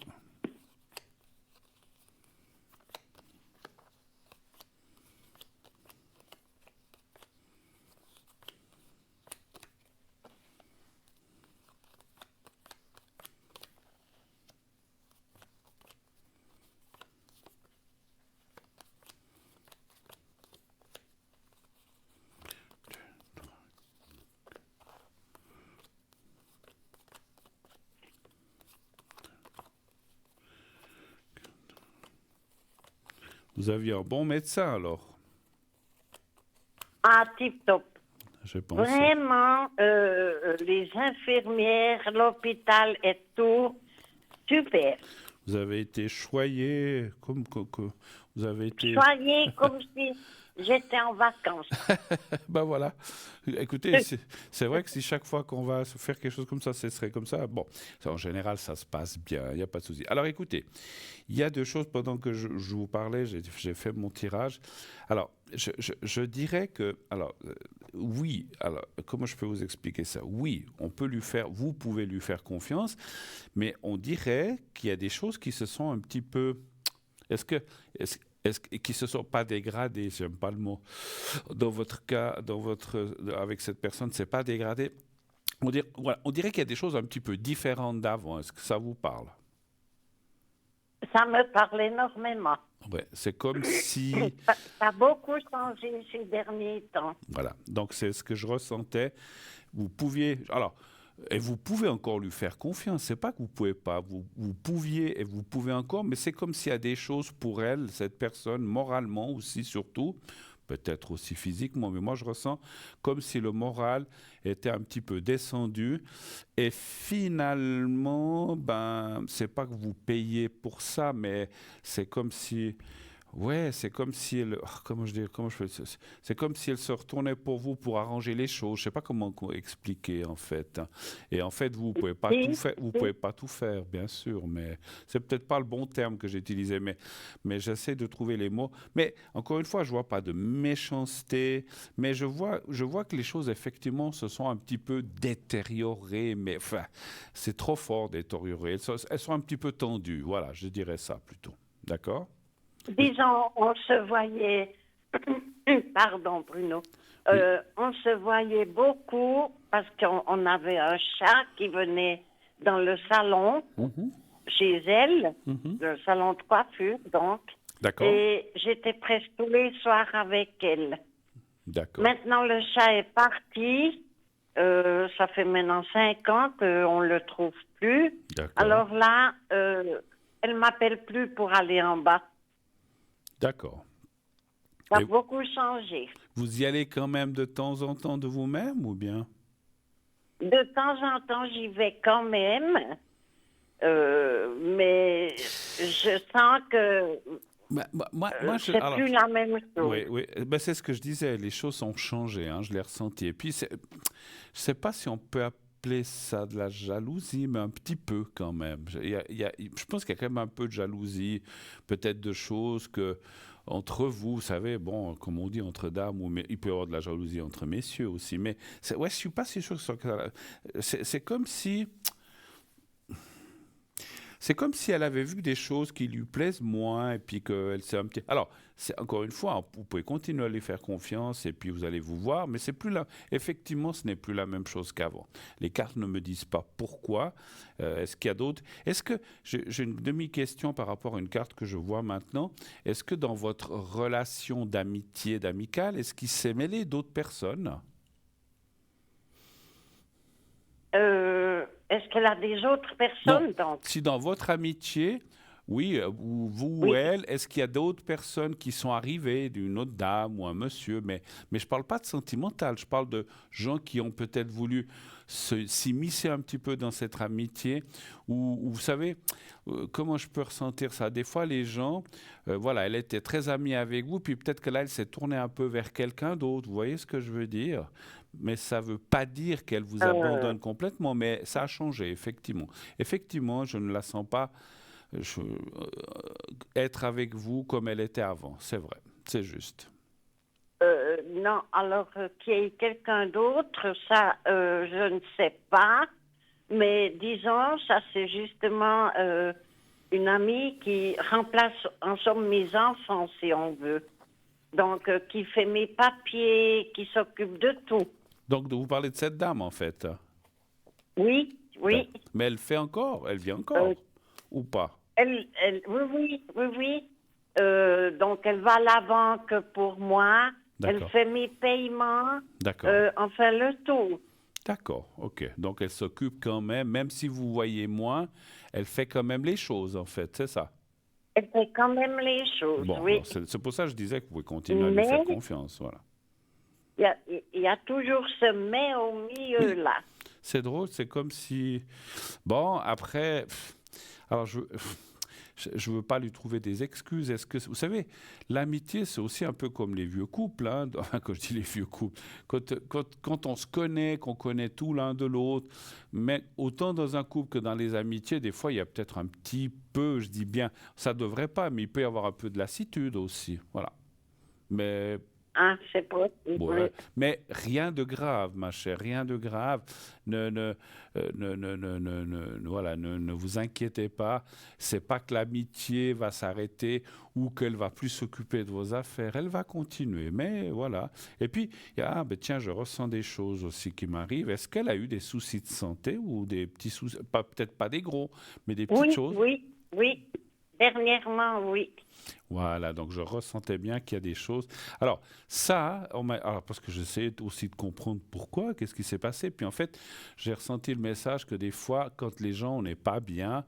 Vous aviez un bon médecin, alors, Ah, tip top. je pense. Vraiment, les infirmières, l'hôpital et tout, super. Vous avez été choyé, Vous avez été... Soyez comme si j'étais en vacances. Ben voilà. Écoutez, c'est vrai que si chaque fois qu'on va se faire quelque chose comme ça, ce serait comme ça, bon, en général, ça se passe bien, il n'y a pas de souci. Alors écoutez, il y a deux choses pendant que je vous parlais, j'ai fait mon tirage. Alors, je dirais que, alors, oui, alors, comment je peux vous expliquer ça? Oui, vous pouvez lui faire confiance, mais on dirait qu'il y a des choses qui se sont un petit peu... Est-ce que, qui se sont pas dégradées, j'aime pas le mot. Dans votre cas, avec cette personne, c'est pas dégradé. Voilà, on dirait qu'il y a des choses un petit peu différentes d'avant. Est-ce que ça vous parle? Ça me parle énormément. Ouais, c'est comme si... Ça a beaucoup changé ces derniers temps. Voilà, donc c'est ce que je ressentais. Vous pouviez... Alors, et vous pouvez encore lui faire confiance. C'est pas que vous pouvez pas. Vous pouviez et vous pouvez encore, mais c'est comme s'il y a des choses pour elle, cette personne, moralement aussi surtout, peut-être aussi physiquement, mais moi je ressens comme si le moral était un petit peu descendu. Et finalement, ben, c'est pas que vous payez pour ça, mais c'est comme si... Ouais, c'est comme si elle, comment je dis, comment je fais, c'est comme si elle se retournait pour vous pour arranger les choses. Je sais pas comment expliquer en fait. Et en fait, vous pouvez pas tout faire, vous pouvez pas tout faire, bien sûr, mais c'est peut-être pas le bon terme que j'ai utilisé, mais j'essaie de trouver les mots. Mais encore une fois, je vois pas de méchanceté, mais je vois que les choses effectivement se sont un petit peu détériorées, mais enfin, c'est trop fort détérioré. Elles sont un petit peu tendues. Voilà, je dirais ça plutôt. D'accord? Disons, on se voyait, pardon Bruno, on se voyait beaucoup parce qu'on avait un chat qui venait dans le salon chez elle, le salon de coiffure donc, D'accord. et j'étais presque tous les soirs avec elle. D'accord. Maintenant le chat est parti, ça fait maintenant 5 ans qu'on ne le trouve plus. D'accord. Alors là, elle ne m'appelle plus pour aller en bas. D'accord. Ça a beaucoup changé. Vous y allez quand même de temps en temps de vous-même ou bien? De temps en temps, j'y vais quand même, mais je sens que c'est plus la même chose. Oui, oui. Ben, c'est ce que je disais, les choses ont changé, hein, je l'ai ressenti. Et puis, je ne sais pas si on peut appeler ça de la jalousie, mais un petit peu quand même. Je pense qu'il y a quand même un peu de jalousie, peut-être de choses que entre vous, vous savez, bon, comme on dit entre dames, mais il peut y avoir de la jalousie entre messieurs aussi. Mais ouais, je suis pas si sûr que ça. C'est comme si... C'est comme si elle avait vu des choses qui lui plaisent moins et puis qu'elle s'est un petit... Alors, encore une fois, vous pouvez continuer à lui faire confiance et puis vous allez vous voir, mais c'est plus là. Effectivement, ce n'est plus la même chose qu'avant. Les cartes ne me disent pas pourquoi. Est-ce qu'il y a d'autres... Est-ce que... J'ai une demi-question par rapport à une carte que je vois maintenant. Est-ce que dans votre relation d'amitié, d'amicale, est-ce qu'il s'est mêlé d'autres personnes? Est-ce qu'elle a des autres personnes, donc? Si dans votre amitié, oui, vous ou elle, est-ce qu'il y a d'autres personnes qui sont arrivées, d'une autre dame ou un monsieur, mais je ne parle pas de sentimental, je parle de gens qui ont peut-être voulu s'immiscer un petit peu dans cette amitié, ou vous savez, comment je peux ressentir ça? Des fois, les gens, voilà, elle était très amie avec vous, puis peut-être que là, elle s'est tournée un peu vers quelqu'un d'autre, vous voyez ce que je veux dire? Mais ça ne veut pas dire qu'elle vous abandonne complètement, mais ça a changé, effectivement. Effectivement, je ne la sens pas être avec vous comme elle était avant, c'est vrai, c'est juste. Non, alors qu'il y ait quelqu'un d'autre, ça, je ne sais pas, mais disons, ça c'est justement une amie qui remplace en somme mes enfants, si on veut. Donc, qui fait mes papiers, qui s'occupe de tout. Donc, vous parlez de cette dame, en fait? Oui, oui. Mais elle fait encore? Elle vit encore? Ou pas? Oui. Donc, elle va à la banque pour moi. Elle fait mes paiements. D'accord. Enfin, le tout. D'accord, ok. Donc, elle s'occupe quand même si vous voyez moins, elle fait quand même les choses, en fait, c'est ça? Elle fait quand même les choses, bon, oui. C'est pour ça que je disais que vous pouvez continuer à lui faire confiance, voilà. Il y a toujours ce mais au milieu, là. C'est drôle, c'est comme si... Bon, après... Alors, je je veux pas lui trouver des excuses. Est-ce que vous savez, l'amitié, c'est aussi un peu comme les vieux couples. Hein. Enfin, quand je dis les vieux couples, quand on se connaît, qu'on connaît tout l'un de l'autre, mais autant dans un couple que dans les amitiés, des fois, il y a peut-être un petit peu, je dis bien, ça devrait pas, mais il peut y avoir un peu de lassitude aussi. Voilà. Mais Ah, c'est possible. Oui. ouais. Mais rien de grave, ma chère, rien de grave. Ne, ne, voilà, ne vous inquiétez pas. C'est pas que l'amitié va s'arrêter ou qu'elle va plus s'occuper de vos affaires. Elle va continuer. Mais voilà. Et puis, ah, ben tiens, je ressens des choses aussi qui m'arrivent. Est-ce qu'elle a eu des soucis de santé ou des petits soucis, peut-être pas des gros, mais des petites Oui, choses? oui, oui. Dernièrement, oui. Voilà, donc je ressentais bien qu'il y a des choses. Alors, ça, alors parce que j'essayais aussi de comprendre pourquoi, qu'est-ce qui s'est passé. Puis en fait, j'ai ressenti le message que des fois, quand les gens, on n'est pas bien,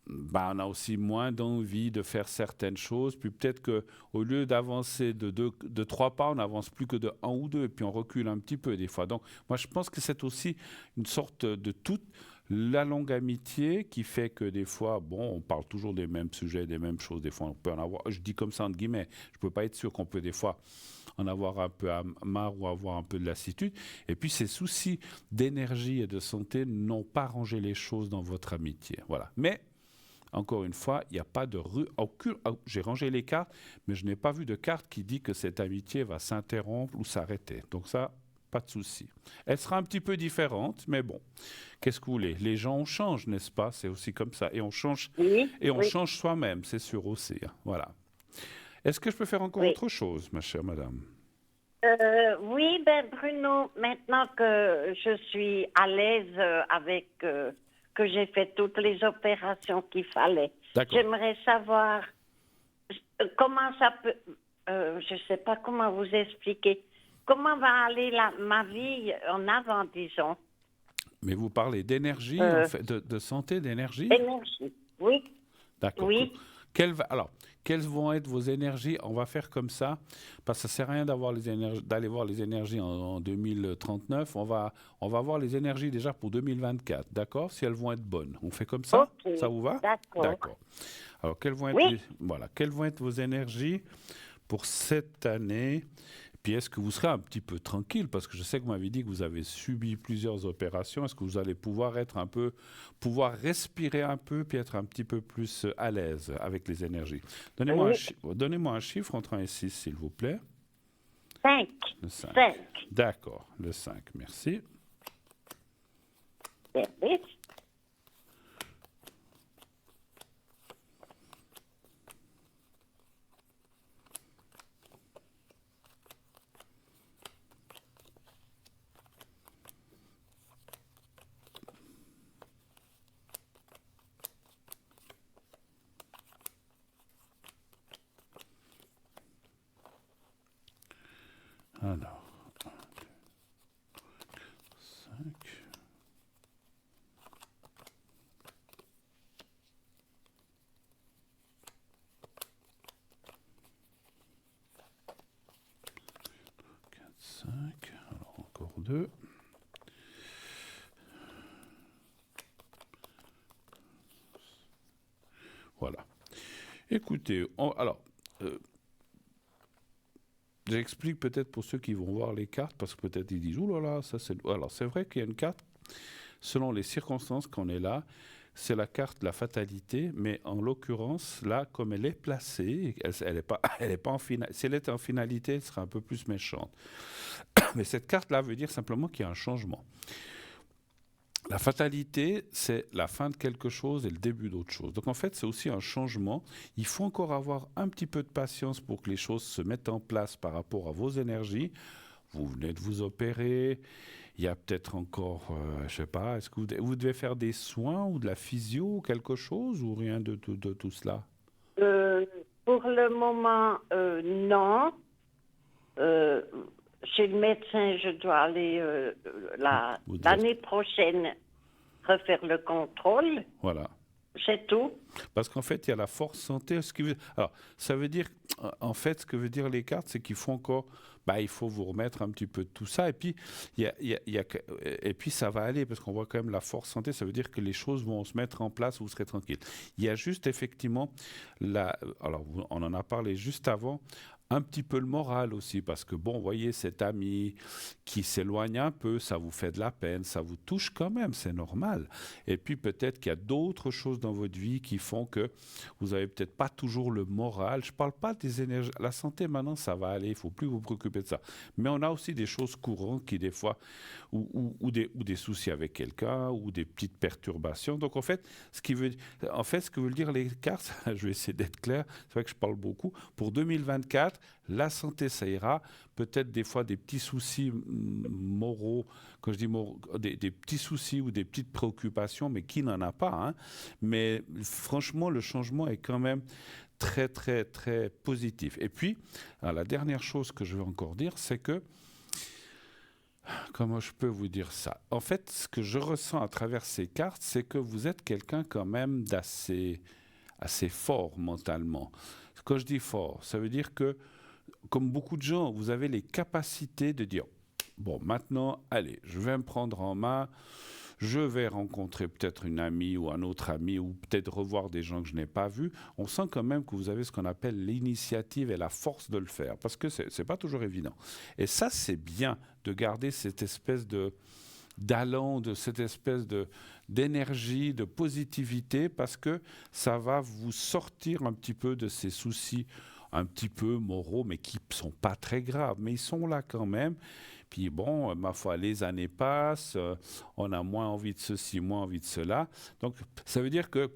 bah, on a aussi moins d'envie de faire certaines choses. Puis peut-être qu'au lieu d'avancer de 3 pas, on n'avance plus que de un ou deux. Et puis on recule un petit peu des fois. Donc, moi, je pense que c'est aussi une sorte de toute la longue amitié qui fait que des fois, bon, on parle toujours des mêmes sujets, des mêmes choses. Des fois, on peut en avoir, je dis comme ça entre guillemets, je ne peux pas être sûr qu'on peut des fois en avoir un peu marre ou avoir un peu de lassitude. Et puis, ces soucis d'énergie et de santé n'ont pas rangé les choses dans votre amitié. Voilà. Mais, encore une fois, il n'y a pas de j'ai rangé les cartes, mais je n'ai pas vu de carte qui dit que cette amitié va s'interrompre ou s'arrêter. Donc ça, pas de souci. Elle sera un petit peu différente, mais bon, qu'est-ce que vous voulez? Les gens, on change, n'est-ce pas? C'est aussi comme ça. Et on change, Oui, et on oui, change soi-même, c'est sûr aussi. Hein. Voilà. Est-ce que je peux faire encore oui. autre chose, ma chère madame? Oui, ben Bruno, maintenant que je suis à l'aise avec que j'ai fait toutes les opérations qu'il fallait, D'accord. j'aimerais savoir comment ça peut, je ne sais pas comment vous expliquer, comment va aller ma vie en avant, disons. Mais vous parlez d'énergie, en Euh, fait, de santé, d'énergie? Énergie. Oui, D'accord. oui, Alors, quelles vont être vos énergies? On va faire comme ça, parce que ça ne sert à rien d'aller voir les énergies en 2039. On va voir les énergies déjà pour 2024, d'accord? Si elles vont être bonnes. On fait comme ça? ok, Ça vous va? d'accord. D'accord. Alors, Oui, quelles vont être vos énergies pour cette année? Puis est-ce que vous serez un petit peu tranquille? Parce que je sais que vous m'avez dit que vous avez subi plusieurs opérations. Est-ce que vous allez pouvoir respirer un peu, puis être un petit peu plus à l'aise avec les énergies? oui, Donnez-moi un chiffre entre 1 et 6, s'il vous plaît. 5, Le 5. 5. D'accord, le 5, merci. Oui, Alors, 5. Alors encore 2. Voilà. Écoutez, j'explique peut-être pour ceux qui vont voir les cartes, parce que peut-être ils disent, oh là là, ça c'est... Alors c'est vrai qu'il y a une carte, selon les circonstances qu'on est là, c'est la carte de la fatalité, mais en l'occurrence, là, comme elle est placée, elle est pas, elle est pas en finalité. Si elle était en finalité, elle serait un peu plus méchante. Mais cette carte-là veut dire simplement qu'il y a un changement. La fatalité, c'est la fin de quelque chose et le début d'autre chose. Donc en fait, c'est aussi un changement. Il faut encore avoir un petit peu de patience pour que les choses se mettent en place par rapport à vos énergies. Vous venez de vous opérer. Il y a peut-être encore, je ne sais pas, est-ce que vous devez faire des soins ou de la physio ou quelque chose ou rien de tout cela? pour le moment, non. Euh, Chez le médecin, je dois aller Vous devez- l'année prochaine refaire le contrôle. Voilà. C'est tout. Parce qu'en fait, il y a la force santé. Alors, ça veut dire, en fait, ce que veut dire les cartes, c'est qu'il faut encore, bah, il faut vous remettre un petit peu de tout ça. Et puis, et puis ça va aller, parce qu'on voit quand même la force santé, ça veut dire que les choses vont se mettre en place, vous serez tranquille. Il y a juste effectivement, alors on en a parlé juste avant, un petit peu le moral aussi, parce que bon, vous voyez, cet ami qui s'éloigne un peu, ça vous fait de la peine, ça vous touche quand même, c'est normal. Et puis peut-être qu'il y a d'autres choses dans votre vie qui font que vous n'avez peut-être pas toujours le moral. Je ne parle pas des énergies. La santé, maintenant, ça va aller, il ne faut plus vous préoccuper de ça. Mais on a aussi des choses courantes qui, des fois, ou des soucis avec quelqu'un, ou des petites perturbations. Donc, en fait, ce que veulent dire les cartes, je vais essayer d'être clair, c'est vrai que je parle beaucoup. Pour 2024, la santé, ça ira. Peut-être des fois des petits soucis moraux, quand je dis moraux, des petits soucis ou des petites préoccupations, mais qui n'en a pas, hein. Mais franchement, le changement est quand même très, très, très positif. Et puis, alors, la dernière chose que je veux encore dire, c'est que, comment je peux vous dire ça? En fait, ce que je ressens à travers ces cartes, c'est que vous êtes quelqu'un quand même assez fort mentalement. Quand je dis fort, ça veut dire que, comme beaucoup de gens, vous avez les capacités de dire, bon, maintenant, allez, je vais me prendre en main, je vais rencontrer peut-être une amie ou un autre ami, ou peut-être revoir des gens que je n'ai pas vus. On sent quand même que vous avez ce qu'on appelle l'initiative et la force de le faire, parce que c'est pas toujours évident. Et ça, c'est bien de garder cette espèce d'allant, de cette espèce d'énergie, de positivité, parce que ça va vous sortir un petit peu de ces soucis un petit peu moraux, mais qui ne sont pas très graves, mais ils sont là quand même. Puis bon, ma foi, les années passent, on a moins envie de ceci, moins envie de cela. Donc, ça veut dire que,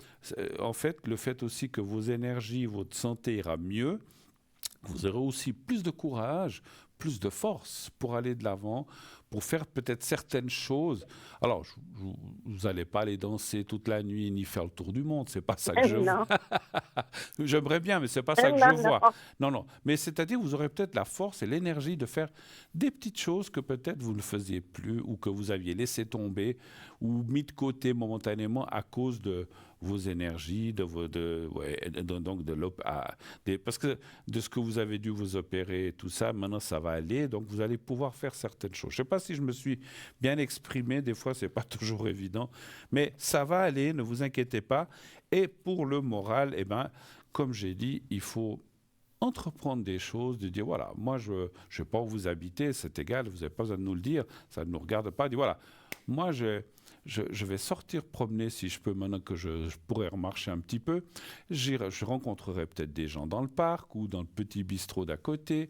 en fait, le fait aussi que vos énergies, votre santé ira mieux, vous aurez aussi plus de courage, plus de force pour aller de l'avant, pour faire peut-être certaines choses. Alors, vous n'allez pas aller danser toute la nuit ni faire le tour du monde, c'est pas ça que je vois. Non. J'aimerais bien, mais c'est pas ça que je Non, vois. non. Non, non. Mais c'est-à-dire, vous aurez peut-être la force et l'énergie de faire des petites choses que peut-être vous ne faisiez plus ou que vous aviez laissé tomber ou mis de côté momentanément à cause de vos énergies, parce que de ce que vous avez dû vous opérer, tout ça, maintenant ça va aller, donc vous allez pouvoir faire certaines choses. Je ne sais pas si je me suis bien exprimé, des fois c'est pas toujours évident, mais ça va aller, ne vous inquiétez pas. Et pour le moral, eh ben, comme j'ai dit, il faut entreprendre des choses, de dire voilà, moi je ne sais pas où vous habitez, c'est égal, vous n'avez pas besoin de nous le dire, ça ne nous regarde pas, dire voilà, moi je vais sortir promener si je peux maintenant que je pourrais remarcher un petit peu. Je rencontrerai peut-être des gens dans le parc ou dans le petit bistrot d'à côté.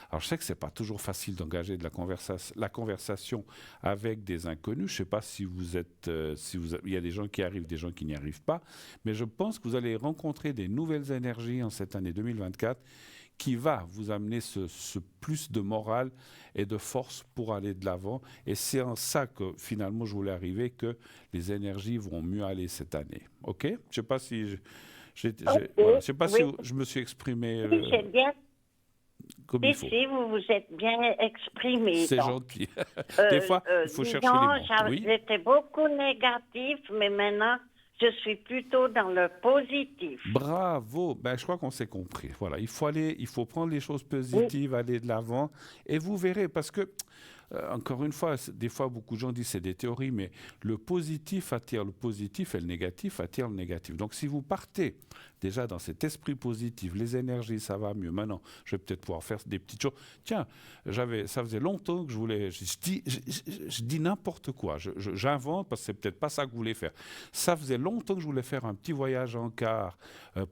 Alors je sais que c'est pas toujours facile d'engager de la conversation avec des inconnus. Je sais pas si vous êtes, il y a des gens qui arrivent, des gens qui n'y arrivent pas, mais je pense que vous allez rencontrer des nouvelles énergies en cette année 2024 qui va vous amener ce plus de morale et de force pour aller de l'avant. Et c'est en ça que finalement je voulais arriver, que les énergies vont mieux aller cette année. OK? Je ne sais pas si voilà, je sais pas si Oui, je me suis exprimé oui, c'est bien. comme il Si, faut. si, vous vous êtes bien exprimé. C'est Donc, gentil. Des fois, il faut chercher les mots. Oui. j'étais beaucoup négatif, mais maintenant, je suis plutôt dans le positif. Bravo, ben, je crois qu'on s'est compris. Voilà, il faut prendre les choses Oui, positives, aller de l'avant, et vous verrez, parce que encore une fois, des fois beaucoup de gens disent c'est des théories, mais le positif attire le positif et le négatif attire le négatif. Donc si vous partez déjà dans cet esprit positif, les énergies, ça va mieux. Maintenant, je vais peut-être pouvoir faire des petites choses. Tiens, ça faisait longtemps que je voulais. Je dis n'importe quoi. J'invente parce que c'est peut-être pas ça que vous voulez faire. Ça faisait longtemps que je voulais faire un petit voyage en car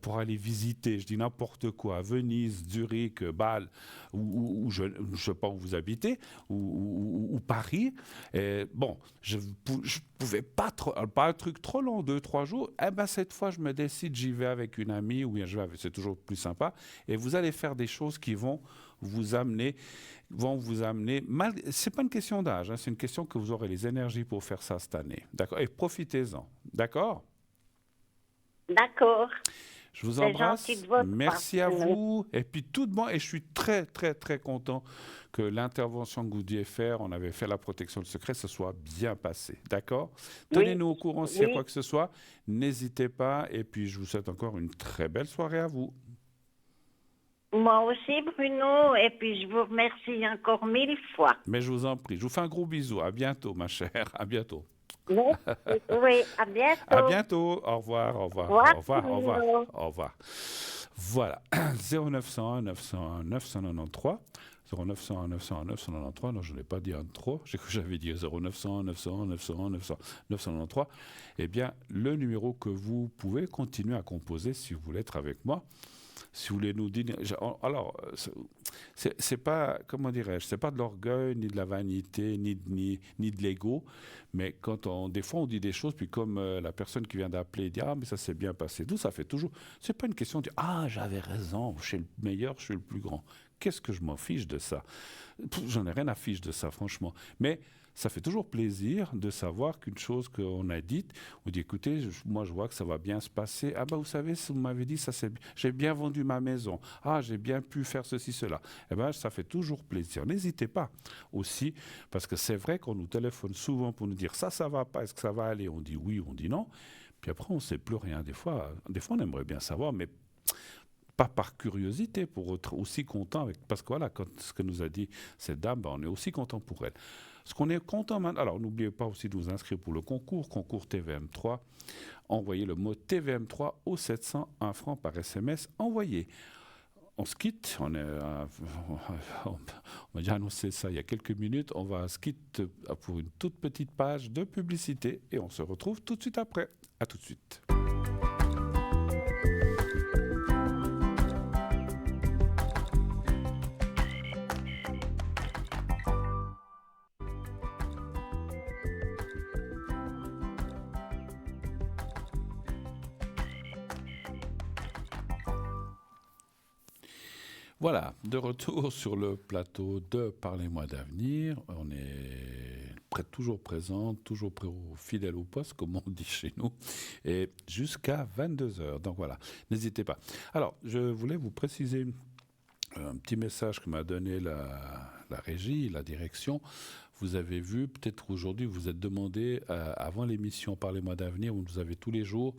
pour aller visiter. Je dis n'importe quoi. Venise, Zurich, Bâle, ou je ne sais pas où vous habitez, ou Paris. Et bon, je pouvais pas un truc trop long, 2, 3 jours. Eh ben cette fois, je me décide, j'y vais avec une amie, ou bien c'est toujours plus sympa. Et vous allez faire des choses qui vont vous amener. C'est pas une question d'âge, hein, c'est une question que vous aurez les énergies pour faire ça cette année. D'accord? Et profitez-en. D'accord? d'accord. Je vous C'est embrasse. gentil de votre Merci à part. vous. Et puis tout de bon. Et je suis très, très, très content que l'intervention que vous deviez faire, on avait fait la protection du secret, se soit bien passée. D'accord? Oui, Tenez-nous au courant s'il y a oui. quoi que ce soit. N'hésitez pas. Et puis je vous souhaite encore une très belle soirée à vous. Moi aussi, Bruno, et puis je vous remercie encore 1000 fois. Mais je vous en prie, je vous fais un gros bisou. À bientôt, ma chère. À bientôt. Merci. Oui, à À bientôt. bientôt. Au revoir, au Au revoir, revoir, au revoir, au revoir, Bruno. au revoir. Voilà. 0901 901 993. 0901 901 993. Non, je n'ai pas dit un trop. J'avais dit 0901 901 901 900 993. Eh bien, le numéro que vous pouvez continuer à composer si vous voulez être avec moi. Si vous voulez nous dire. Alors, c'est pas, comment dirais-je, c'est pas de l'orgueil, ni de la vanité, ni de l'ego, mais des fois on dit des choses, puis comme la personne qui vient d'appeler dit ah mais ça s'est bien passé, tout ça fait toujours. C'est pas une question de dire ah j'avais raison, je suis le meilleur, je suis le plus grand. Qu'est-ce que je m'en fiche de ça? J'en ai rien à fiche de ça, franchement. Mais ça fait toujours plaisir de savoir qu'une chose qu'on a dite, on dit écoutez, moi je vois que ça va bien se passer. Ah ben vous savez, vous m'avez dit, j'ai bien vendu ma maison. Ah, j'ai bien pu faire ceci, cela. Eh ben ça fait toujours plaisir. N'hésitez pas aussi, parce que c'est vrai qu'on nous téléphone souvent pour nous dire ça va pas, est-ce que ça va aller? On dit oui, on dit non. Puis après, on ne sait plus rien. Des fois, on aimerait bien savoir, mais pas par curiosité, pour être aussi content avec. Parce que voilà, ce que nous a dit cette dame, ben, on est aussi content pour elle. Ce qu'on est content maintenant, alors n'oubliez pas aussi de vous inscrire pour le concours TVM3. Envoyez le mot TVM3 au 700, 1 franc par SMS envoyé. On se quitte, on m'a déjà annoncé ça il y a quelques minutes, on va se quitter pour une toute petite page de publicité et on se retrouve tout de suite après. À tout de suite. Voilà, de retour sur le plateau de Parlez-moi d'avenir. On est toujours présent, toujours fidèle au poste, comme on dit chez nous, et jusqu'à 22h. Donc voilà, n'hésitez pas. Alors, je voulais vous préciser un petit message que m'a donné la régie, la direction. Vous avez vu, peut-être aujourd'hui, vous êtes demandé, avant l'émission Parlez-moi d'avenir, où vous avez tous les jours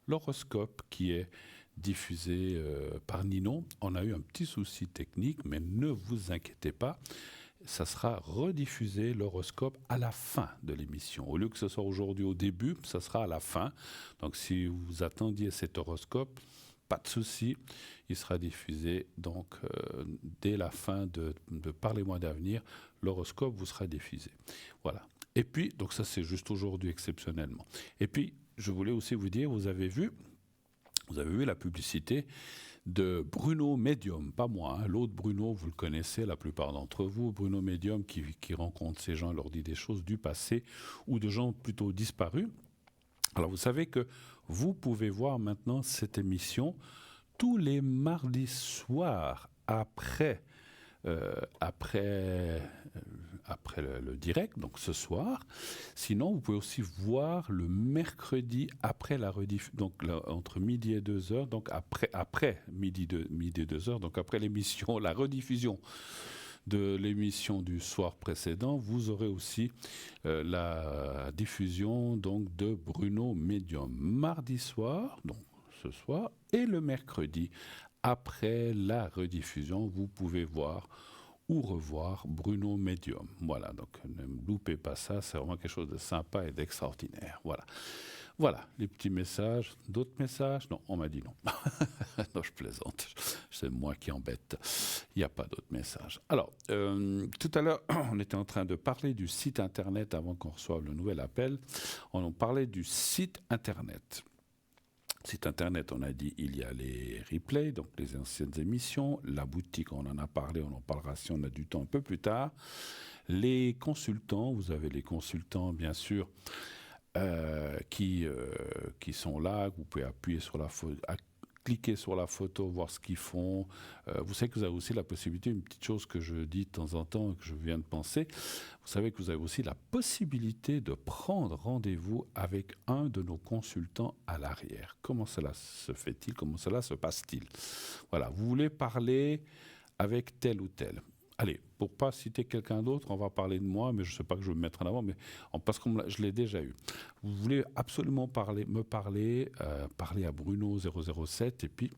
l'horoscope qui est diffusé par Ninon. On a eu un petit souci technique, mais ne vous inquiétez pas. Ça sera rediffusé, l'horoscope, à la fin de l'émission. Au lieu que ce soit aujourd'hui au début, ça sera à la fin. Donc si vous attendiez cet horoscope, pas de souci, il sera diffusé donc dès la fin de Parlez-moi d'avenir, l'horoscope vous sera diffusé. Voilà. Et puis, donc ça c'est juste aujourd'hui exceptionnellement. Et puis, je voulais aussi vous dire, vous avez vu la publicité de Bruno Medium, pas moi, hein, l'autre Bruno, vous le connaissez, la plupart d'entre vous, Bruno Medium qui rencontre ces gens, leur dit des choses du passé ou de gens plutôt disparus. Alors vous savez que vous pouvez voir maintenant cette émission tous les mardis soirs après le direct, donc ce soir. Sinon, vous pouvez aussi voir le mercredi après la rediff, donc entre midi et 2h, donc après midi et 2h, donc après l'émission, la rediffusion de l'émission du soir précédent, vous aurez aussi la diffusion donc de Bruno Medium mardi soir, donc ce soir, et le mercredi après la rediffusion, vous pouvez voir ou revoir Bruno Medium. Voilà, donc ne loupez pas ça, c'est vraiment quelque chose de sympa et d'extraordinaire. Voilà. Voilà, les petits messages. D'autres messages? Non, on m'a dit non. Non, je plaisante. C'est moi qui embête. Il n'y a pas d'autres messages. Alors, tout à l'heure, on était en train de parler du site Internet avant qu'on reçoive le nouvel appel. On en parlait du site Internet. Site Internet, on a dit, il y a les replays, donc les anciennes émissions. La boutique, on en a parlé, on en parlera si on a du temps un peu plus tard. Les consultants, vous avez les consultants, bien sûr, qui sont là. Vous pouvez appuyer sur la photo, cliquer sur la photo, voir ce qu'ils font. Vous savez que vous avez aussi la possibilité, une petite chose que je dis de temps en temps, que je viens de penser, vous savez que vous avez aussi la possibilité de prendre rendez-vous avec un de nos consultants à l'arrière. Comment cela se fait-il? Comment cela se passe-t-il? Voilà, vous voulez parler avec tel ou tel. allez, pour pas citer quelqu'un d'autre, on va parler de moi, mais je ne sais pas que je vais me mettre en avant, mais parce que je l'ai déjà eu. Vous voulez absolument parler à Bruno 007, et puis,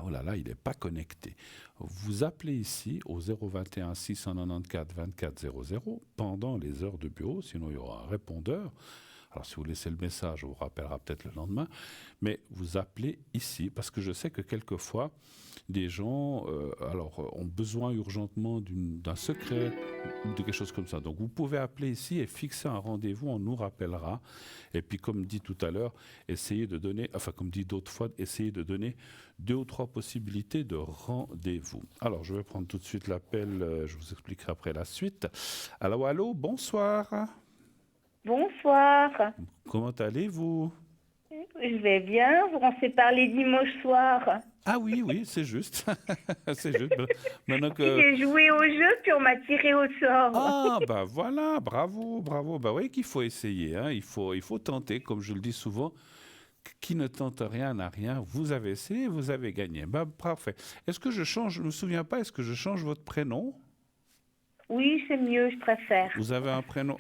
oh là là, il n'est pas connecté. Vous appelez ici au 021 694 24 00 pendant les heures de bureau, sinon il y aura un répondeur. Alors, si vous laissez le message, on vous rappellera peut-être le lendemain. Mais vous appelez ici, parce que je sais que quelquefois, des gens ont besoin urgentement d'un secret ou de quelque chose comme ça. Donc, vous pouvez appeler ici et fixer un rendez-vous, on nous rappellera. Et puis, comme dit tout à l'heure, comme dit d'autres fois, essayez de donner 2 ou 3 possibilités de rendez-vous. Alors, je vais prendre tout de suite l'appel, je vous expliquerai après la suite. Allô, bonsoir. Bonsoir. Comment allez-vous? Je vais bien. On s'est parlé dimanche soir. Ah oui, c'est juste. C'est juste. Maintenant que... J'ai joué au jeu, puis on m'a tiré au sort. Ah, bah voilà, bravo. Bah oui qu'il faut essayer, hein. Il faut tenter, comme je le dis souvent. Qui ne tente rien n'a rien. Vous avez essayé, vous avez gagné. Bah parfait. Est-ce que je ne me souviens pas, est-ce que je change votre prénom? Oui, c'est mieux, je préfère. Vous avez un prénom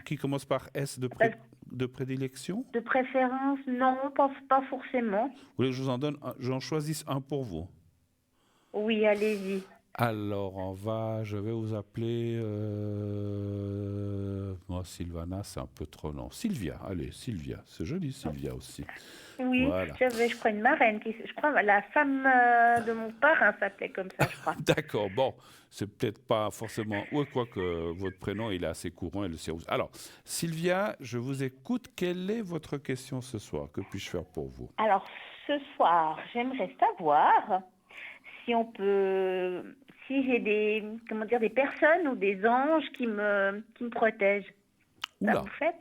qui commence par S de prédilection? De préférence, non, pas forcément. Vous voulez que j'en choisisse un pour vous? Oui, allez-y. Alors, je vais vous appeler... Sylvana, c'est un peu trop long. Sylvia, allez, Sylvia. C'est joli, Sylvia aussi. Oui, voilà. je crois une marraine. Je crois la femme de mon parrain s'appelait comme ça, je crois. D'accord, bon, c'est peut-être pas forcément... Ou quoi que votre prénom, il est assez courant et le sien. Alors, Sylvia, je vous écoute. Quelle est votre question ce soir? Que puis-je faire pour vous? Alors, ce soir, j'aimerais savoir si on peut... Si j'ai des personnes ou des anges qui me protègent. Oula. Ça vous fait?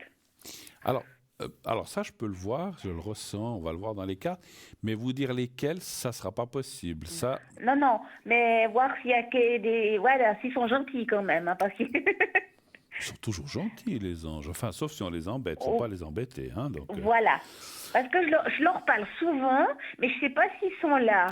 Alors ça, je peux le voir, je le ressens, on va le voir dans les cartes, mais vous dire lesquels, ça ne sera pas possible. Ça... Non, mais voir s'il y a des... Voilà, s'ils sont gentils quand même, hein, parce que... Ils sont toujours gentils, les anges, enfin, sauf si on les embête, il ne faut pas les embêter. Hein, donc, Voilà, parce que je leur parle souvent, mais je ne sais pas s'ils sont là.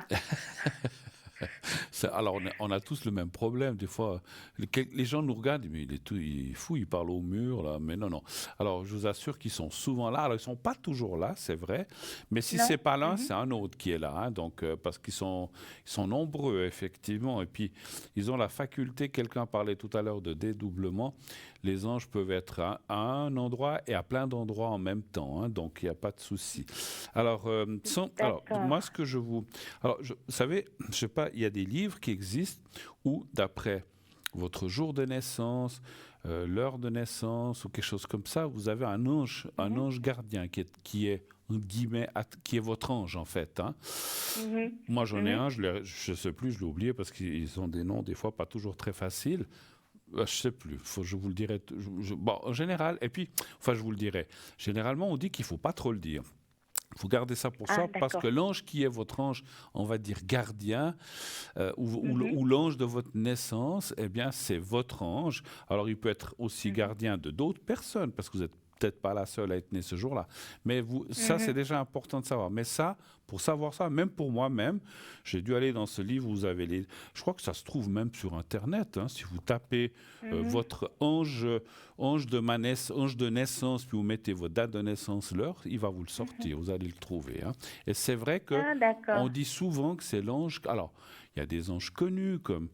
Alors, on a tous le même problème. Des fois, les gens nous regardent, mais il est fou, il parle au mur, là. Mais non. Alors, je vous assure qu'ils sont souvent là. Alors, ils ne sont pas toujours là, c'est vrai. Mais si ce n'est pas l'un, c'est un autre qui est là. Hein, donc, parce qu'ils sont nombreux, effectivement. Et puis, ils ont la faculté, quelqu'un parlait tout à l'heure de dédoublement. Les anges peuvent être à un endroit et à plein d'endroits en même temps. Hein, donc, il n'y a pas de souci. Alors, moi, ce que je vous... Alors, vous savez, je ne sais pas, il y a des livres qui existent où, d'après votre jour de naissance, l'heure de naissance ou quelque chose comme ça, vous avez un ange gardien qui est votre ange, en fait. Hein. Moi, j'en ai un, je ne sais plus, je l'ai oublié parce qu'ils ont des noms, des fois, pas toujours très faciles. Je ne sais plus, je vous le dirai. En général, et puis, je vous le dirai. Généralement, on dit qu'il ne faut pas trop le dire. Vous gardez ça pour ça, parce que l'ange qui est votre ange, on va dire gardien, ou l'ange de votre naissance, eh bien, c'est votre ange. Alors, il peut être aussi gardien de d'autres personnes, parce que vous n'êtes peut-être pas la seule à être née ce jour-là. Mais ça, c'est déjà important de savoir. Mais ça, pour savoir ça, même pour moi-même, j'ai dû aller dans ce livre où vous avez je crois que ça se trouve même sur Internet. Hein, si vous tapez votre ange de naissance, puis vous mettez votre date de naissance, l'heure, il va vous le sortir. Vous allez le trouver. Hein. Et c'est vrai qu'on dit souvent que c'est l'ange... Alors, il y a des anges connus comme...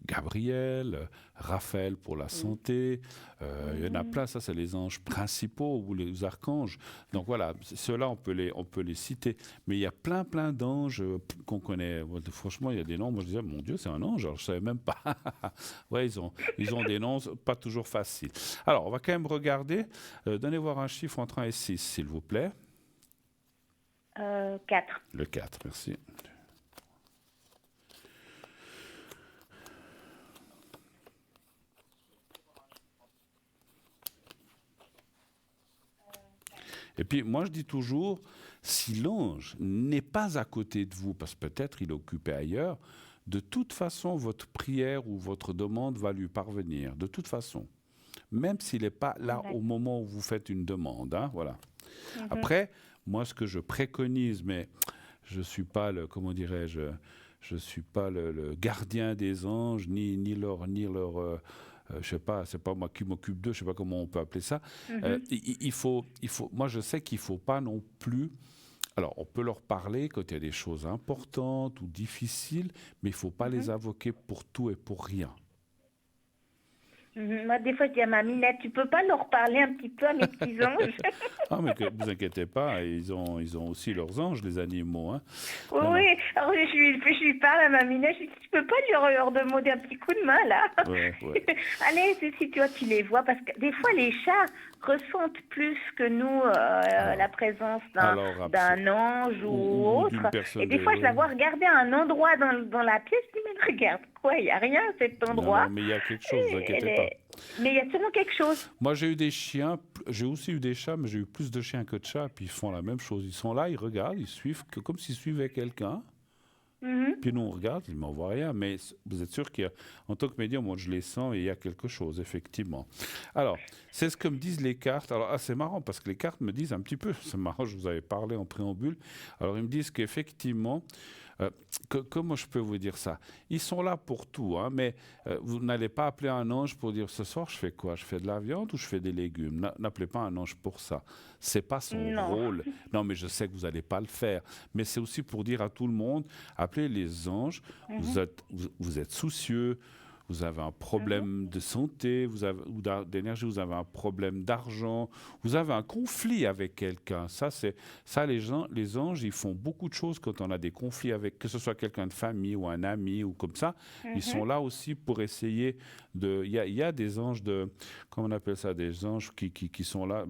Gabriel, Raphaël pour la santé, il y en a plein, ça c'est les anges principaux ou les archanges. Donc voilà, ceux-là on peut les citer. Mais il y a plein d'anges qu'on connaît. Franchement, il y a des noms, moi je disais, mon Dieu, c'est un ange, alors je ne savais même pas. Ouais, ils ont des noms pas toujours faciles. Alors, on va quand même regarder. Donnez voir un chiffre entre 1 et 6, s'il vous plaît. 4. Le 4, merci. Et puis, moi, je dis toujours, si l'ange n'est pas à côté de vous, parce que peut-être il est occupé ailleurs, de toute façon, votre prière ou votre demande va lui parvenir, de toute façon. Même s'il n'est pas là au moment où vous faites une demande. Hein, voilà. Après, moi, ce que je préconise, mais je ne suis pas comment dirais-je, je suis pas le gardien des anges, ni leur je sais pas, c'est pas moi qui m'occupe d'eux, je sais pas comment on peut appeler ça. Moi je sais qu'il faut pas non plus. Alors, on peut leur parler quand il y a des choses importantes ou difficiles, mais il ne faut pas les invoquer pour tout et pour rien. Moi, des fois, je dis à ma Minette, tu peux pas leur parler un petit peu à mes petits anges? Ah, mais ne vous inquiétez pas, ils ont aussi leurs anges, les animaux. Hein. Oui, Non, non. oui. Alors, je lui parle à ma Minette, je lui dis, tu peux pas leur demander un petit coup de main, là? Ouais, ouais. Allez, si tu vois, tu les vois, parce que des fois, les chats ressentent plus que nous la présence d'un ange ou ou autre. d'une personne Et des fois, je la vois regarder à un endroit dans la pièce, je dis, mais regarde, quoi, il n'y a rien à cet endroit. Non, mais il y a quelque chose, ne vous inquiétez pas. Mais il y a sûrement quelque chose. Moi, j'ai eu des chiens, j'ai aussi eu des chats, mais j'ai eu plus de chiens que de chats, puis ils font la même chose. Ils sont là, ils regardent, ils suivent, comme s'ils suivaient quelqu'un. Puis nous, on regarde, ils m'en voient rien, mais vous êtes sûr qu'en tant que médium, moi, je les sens et il y a quelque chose, effectivement. Alors, c'est ce que me disent les cartes. Alors, c'est marrant parce que les cartes me disent un petit peu, c'est marrant, je vous avais parlé en préambule. Alors, ils me disent qu'effectivement, comment je peux vous dire ça? Ils sont là pour tout, hein, mais vous n'allez pas appeler un ange pour dire ce soir je fais quoi? Je fais de la viande ou je fais des légumes? N'appelez pas un ange pour ça. C'est pas son rôle. Non, mais je sais que vous n'allez pas le faire. Mais c'est aussi pour dire à tout le monde, appelez les anges. Vous êtes soucieux. Vous avez un problème de santé, ou d'énergie, vous avez un problème d'argent, vous avez un conflit avec quelqu'un. Ça, les anges, ils font beaucoup de choses quand on a des conflits avec, que ce soit quelqu'un de famille ou un ami ou comme ça. Ils sont là aussi pour essayer de. Il y a des anges comment on appelle ça, des anges qui sont là.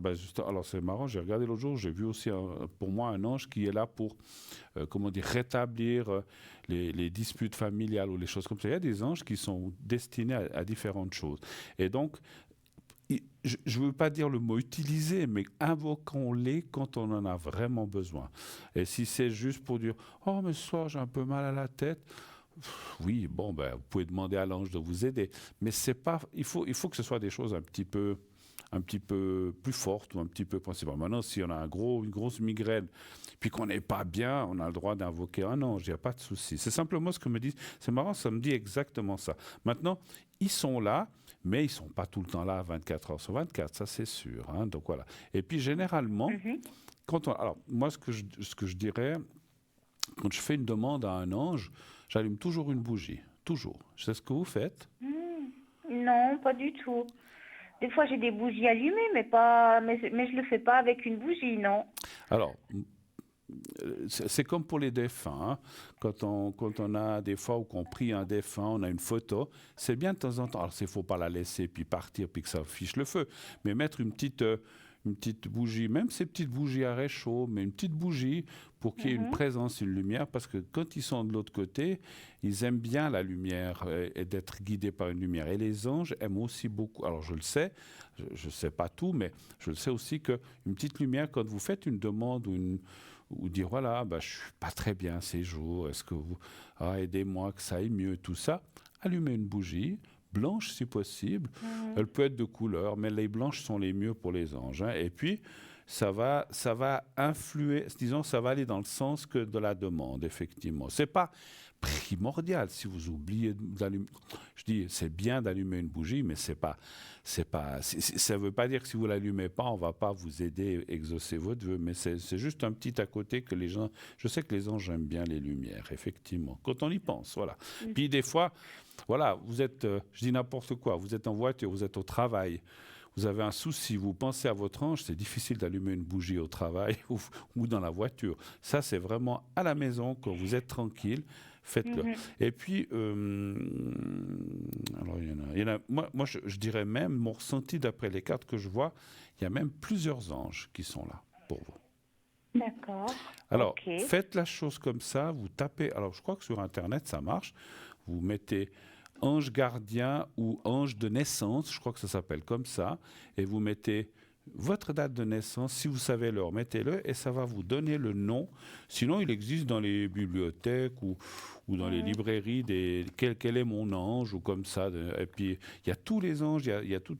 Alors c'est marrant, j'ai regardé l'autre jour, j'ai vu aussi pour moi un ange qui est là pour rétablir les disputes familiales ou les choses comme ça. Il y a des anges qui sont destinés à différentes choses. Et donc, je ne veux pas dire le mot utiliser, mais invoquons-les quand on en a vraiment besoin. Et si c'est juste pour dire « Oh, mais ce soir, j'ai un peu mal à la tête », oui, bon, vous pouvez demander à l'ange de vous aider. Mais c'est pas, il faut que ce soit des choses un petit peu plus fortes ou un petit peu principales. Maintenant, si on a une grosse migraine, puis qu'on n'est pas bien, on a le droit d'invoquer un ange, il n'y a pas de souci. C'est simplement ce que me disent. C'est marrant, ça me dit exactement ça. Maintenant, ils sont là, mais ils ne sont pas tout le temps là 24 heures sur 24, ça c'est sûr. Hein, donc voilà. Et puis généralement, alors moi ce que je dirais, quand je fais une demande à un ange, j'allume toujours une bougie. Toujours. C'est ce que vous faites? Non, pas du tout. Des fois, j'ai des bougies allumées, mais je le fais pas avec une bougie, non. Alors, c'est comme pour les défunts. Hein. Quand on a des fois où qu'on prie un défunt, on a une photo, c'est bien de temps en temps. Alors, il ne faut pas la laisser puis partir puis que ça fiche le feu, mais mettre une petite bougie, même ces petites bougies à réchaud, mais une petite bougie pour qu'il y ait une présence, une lumière, parce que quand ils sont de l'autre côté, ils aiment bien la lumière et d'être guidés par une lumière. Et les anges aiment aussi beaucoup, alors je le sais, je ne sais pas tout, mais je le sais aussi qu'une petite lumière, quand vous faites une demande ou dire voilà, je ne suis pas très bien ces jours, est-ce que vous aidez-moi que ça aille mieux, tout ça, allumez une bougie, blanche si possible. Elle peut être de couleur, mais les blanches sont les mieux pour les anges. Hein. Et puis, ça va influer, disons, ça va aller dans le sens que de la demande, effectivement. C'est pas primordial si vous oubliez d'allumer. Je dis, c'est bien d'allumer une bougie, mais ça ne veut pas dire que si vous l'allumez pas, on va pas vous aider à exaucer votre vœu, mais c'est juste un petit à côté que les gens. Je sais que les anges aiment bien les lumières, effectivement. Quand on y pense, voilà. Puis des fois. Voilà, vous êtes, je dis n'importe quoi, vous êtes en voiture, vous êtes au travail, vous avez un souci, vous pensez à votre ange, c'est difficile d'allumer une bougie au travail ou dans la voiture. Ça, c'est vraiment à la maison, quand vous êtes tranquille, faites-le. Et puis, alors il y en a moi je dirais même, mon ressenti d'après les cartes que je vois, il y a même plusieurs anges qui sont là pour vous. D'accord. Alors, faites la chose comme ça, vous tapez, alors je crois que sur Internet, ça marche, vous mettez ange gardien ou ange de naissance, je crois que ça s'appelle comme ça, et vous mettez votre date de naissance, si vous savez l'heure, mettez-le et ça va vous donner le nom. Sinon, il existe dans les bibliothèques ou dans les librairies quel est mon ange ou comme ça. Et puis, il y a tous les anges, il y a tout.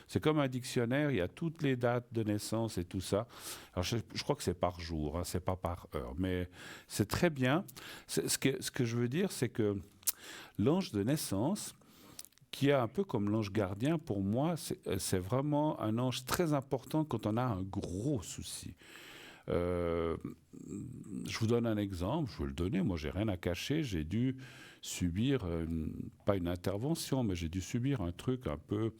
C'est comme un dictionnaire, il y a toutes les dates de naissance et tout ça. Alors, je crois que c'est par jour, hein, c'est pas par heure, mais c'est très bien. Ce que je veux dire, c'est que l'ange de naissance, qui est un peu comme l'ange gardien, pour moi, c'est vraiment un ange très important quand on a un gros souci. Je vous donne un exemple, je vais le donner, moi j'ai rien à cacher, j'ai dû subir, pas une intervention, mais j'ai dû subir un truc un peu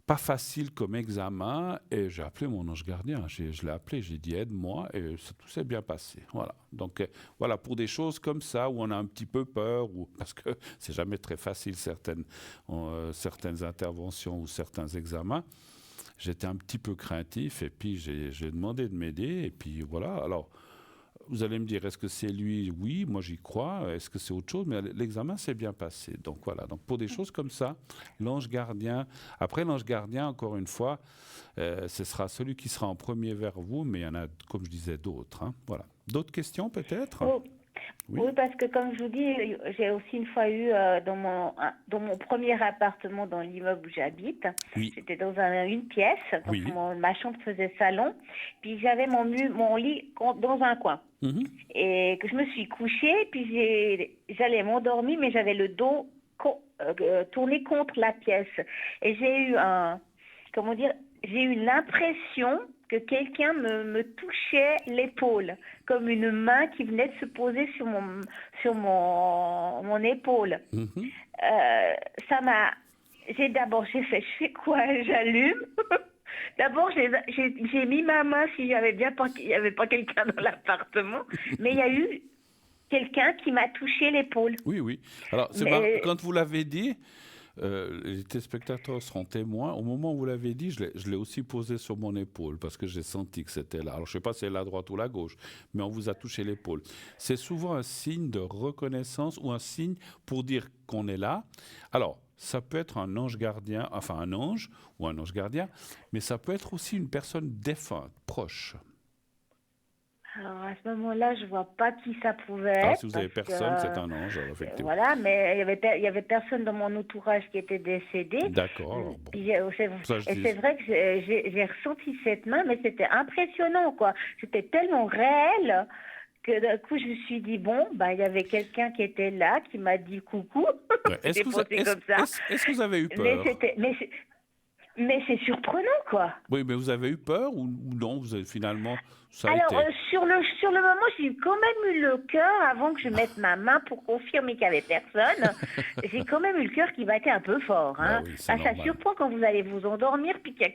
pas facile comme examen, et j'ai appelé mon ange gardien, je l'ai appelé, j'ai dit aide-moi, et tout s'est bien passé. Voilà. Donc voilà, pour des choses comme ça, où on a un petit peu peur, parce que c'est jamais très facile certaines interventions ou certains examens, j'étais un petit peu craintif, et puis j'ai demandé de m'aider, et puis voilà. Alors, vous allez me dire, est-ce que c'est lui? Oui, moi j'y crois. Est-ce que c'est autre chose? Mais l'examen s'est bien passé. Donc voilà. Donc pour des choses comme ça, l'ange gardien. Après l'ange gardien, encore une fois, ce sera celui qui sera en premier vers vous, mais il y en a, comme je disais, d'autres. Hein. Voilà. D'autres questions peut-être? Oh. Oui, parce que comme je vous dis, j'ai aussi une fois eu dans mon premier appartement dans l'immeuble où j'habite, j'étais dans une pièce, donc ma chambre faisait salon, puis j'avais mon lit dans un coin. Et que je me suis couchée, puis j'allais m'endormir, mais j'avais le dos tourné contre la pièce. Et j'ai eu j'ai eu l'impression que quelqu'un me touchait l'épaule, comme une main qui venait de se poser sur mon épaule. J'ai fait, je fais quoi? J'allume. D'abord, j'ai mis ma main s'il n'y avait pas quelqu'un dans l'appartement, mais il y a eu quelqu'un qui m'a touché l'épaule. Oui. Alors, quand vous l'avez dit, les téléspectateurs seront témoins. Au moment où vous l'avez dit, je l'ai aussi posé sur mon épaule parce que j'ai senti que c'était là. Alors, je ne sais pas si c'est la droite ou la gauche, mais on vous a touché l'épaule. C'est souvent un signe de reconnaissance ou un signe pour dire qu'on est là. Alors, ça peut être un ange gardien, enfin un ange ou un ange gardien, mais ça peut être aussi une personne défunte, proche. Alors à ce moment-là, je vois pas qui ça pouvait être. Si vous avez personne, c'est un ange, alors, effectivement. Voilà, mais il y avait personne dans mon entourage qui était décédé. D'accord. Alors, bon. C'est vrai que j'ai ressenti cette main, mais c'était impressionnant, quoi. C'était tellement réel que d'un coup, je me suis dit, il y avait quelqu'un qui était là, qui m'a dit coucou. Ouais. Est-ce que vous avez eu peur? Mais c'est surprenant, quoi. Oui, mais vous avez eu peur ou non? Vous avez finalement... Alors, sur le moment, j'ai quand même eu le cœur, avant que je mette ma main pour confirmer qu'il n'y avait personne, j'ai quand même eu le cœur qui battait un peu fort. Hein. Oui, ça surprend quand vous allez vous endormir, puis qu'il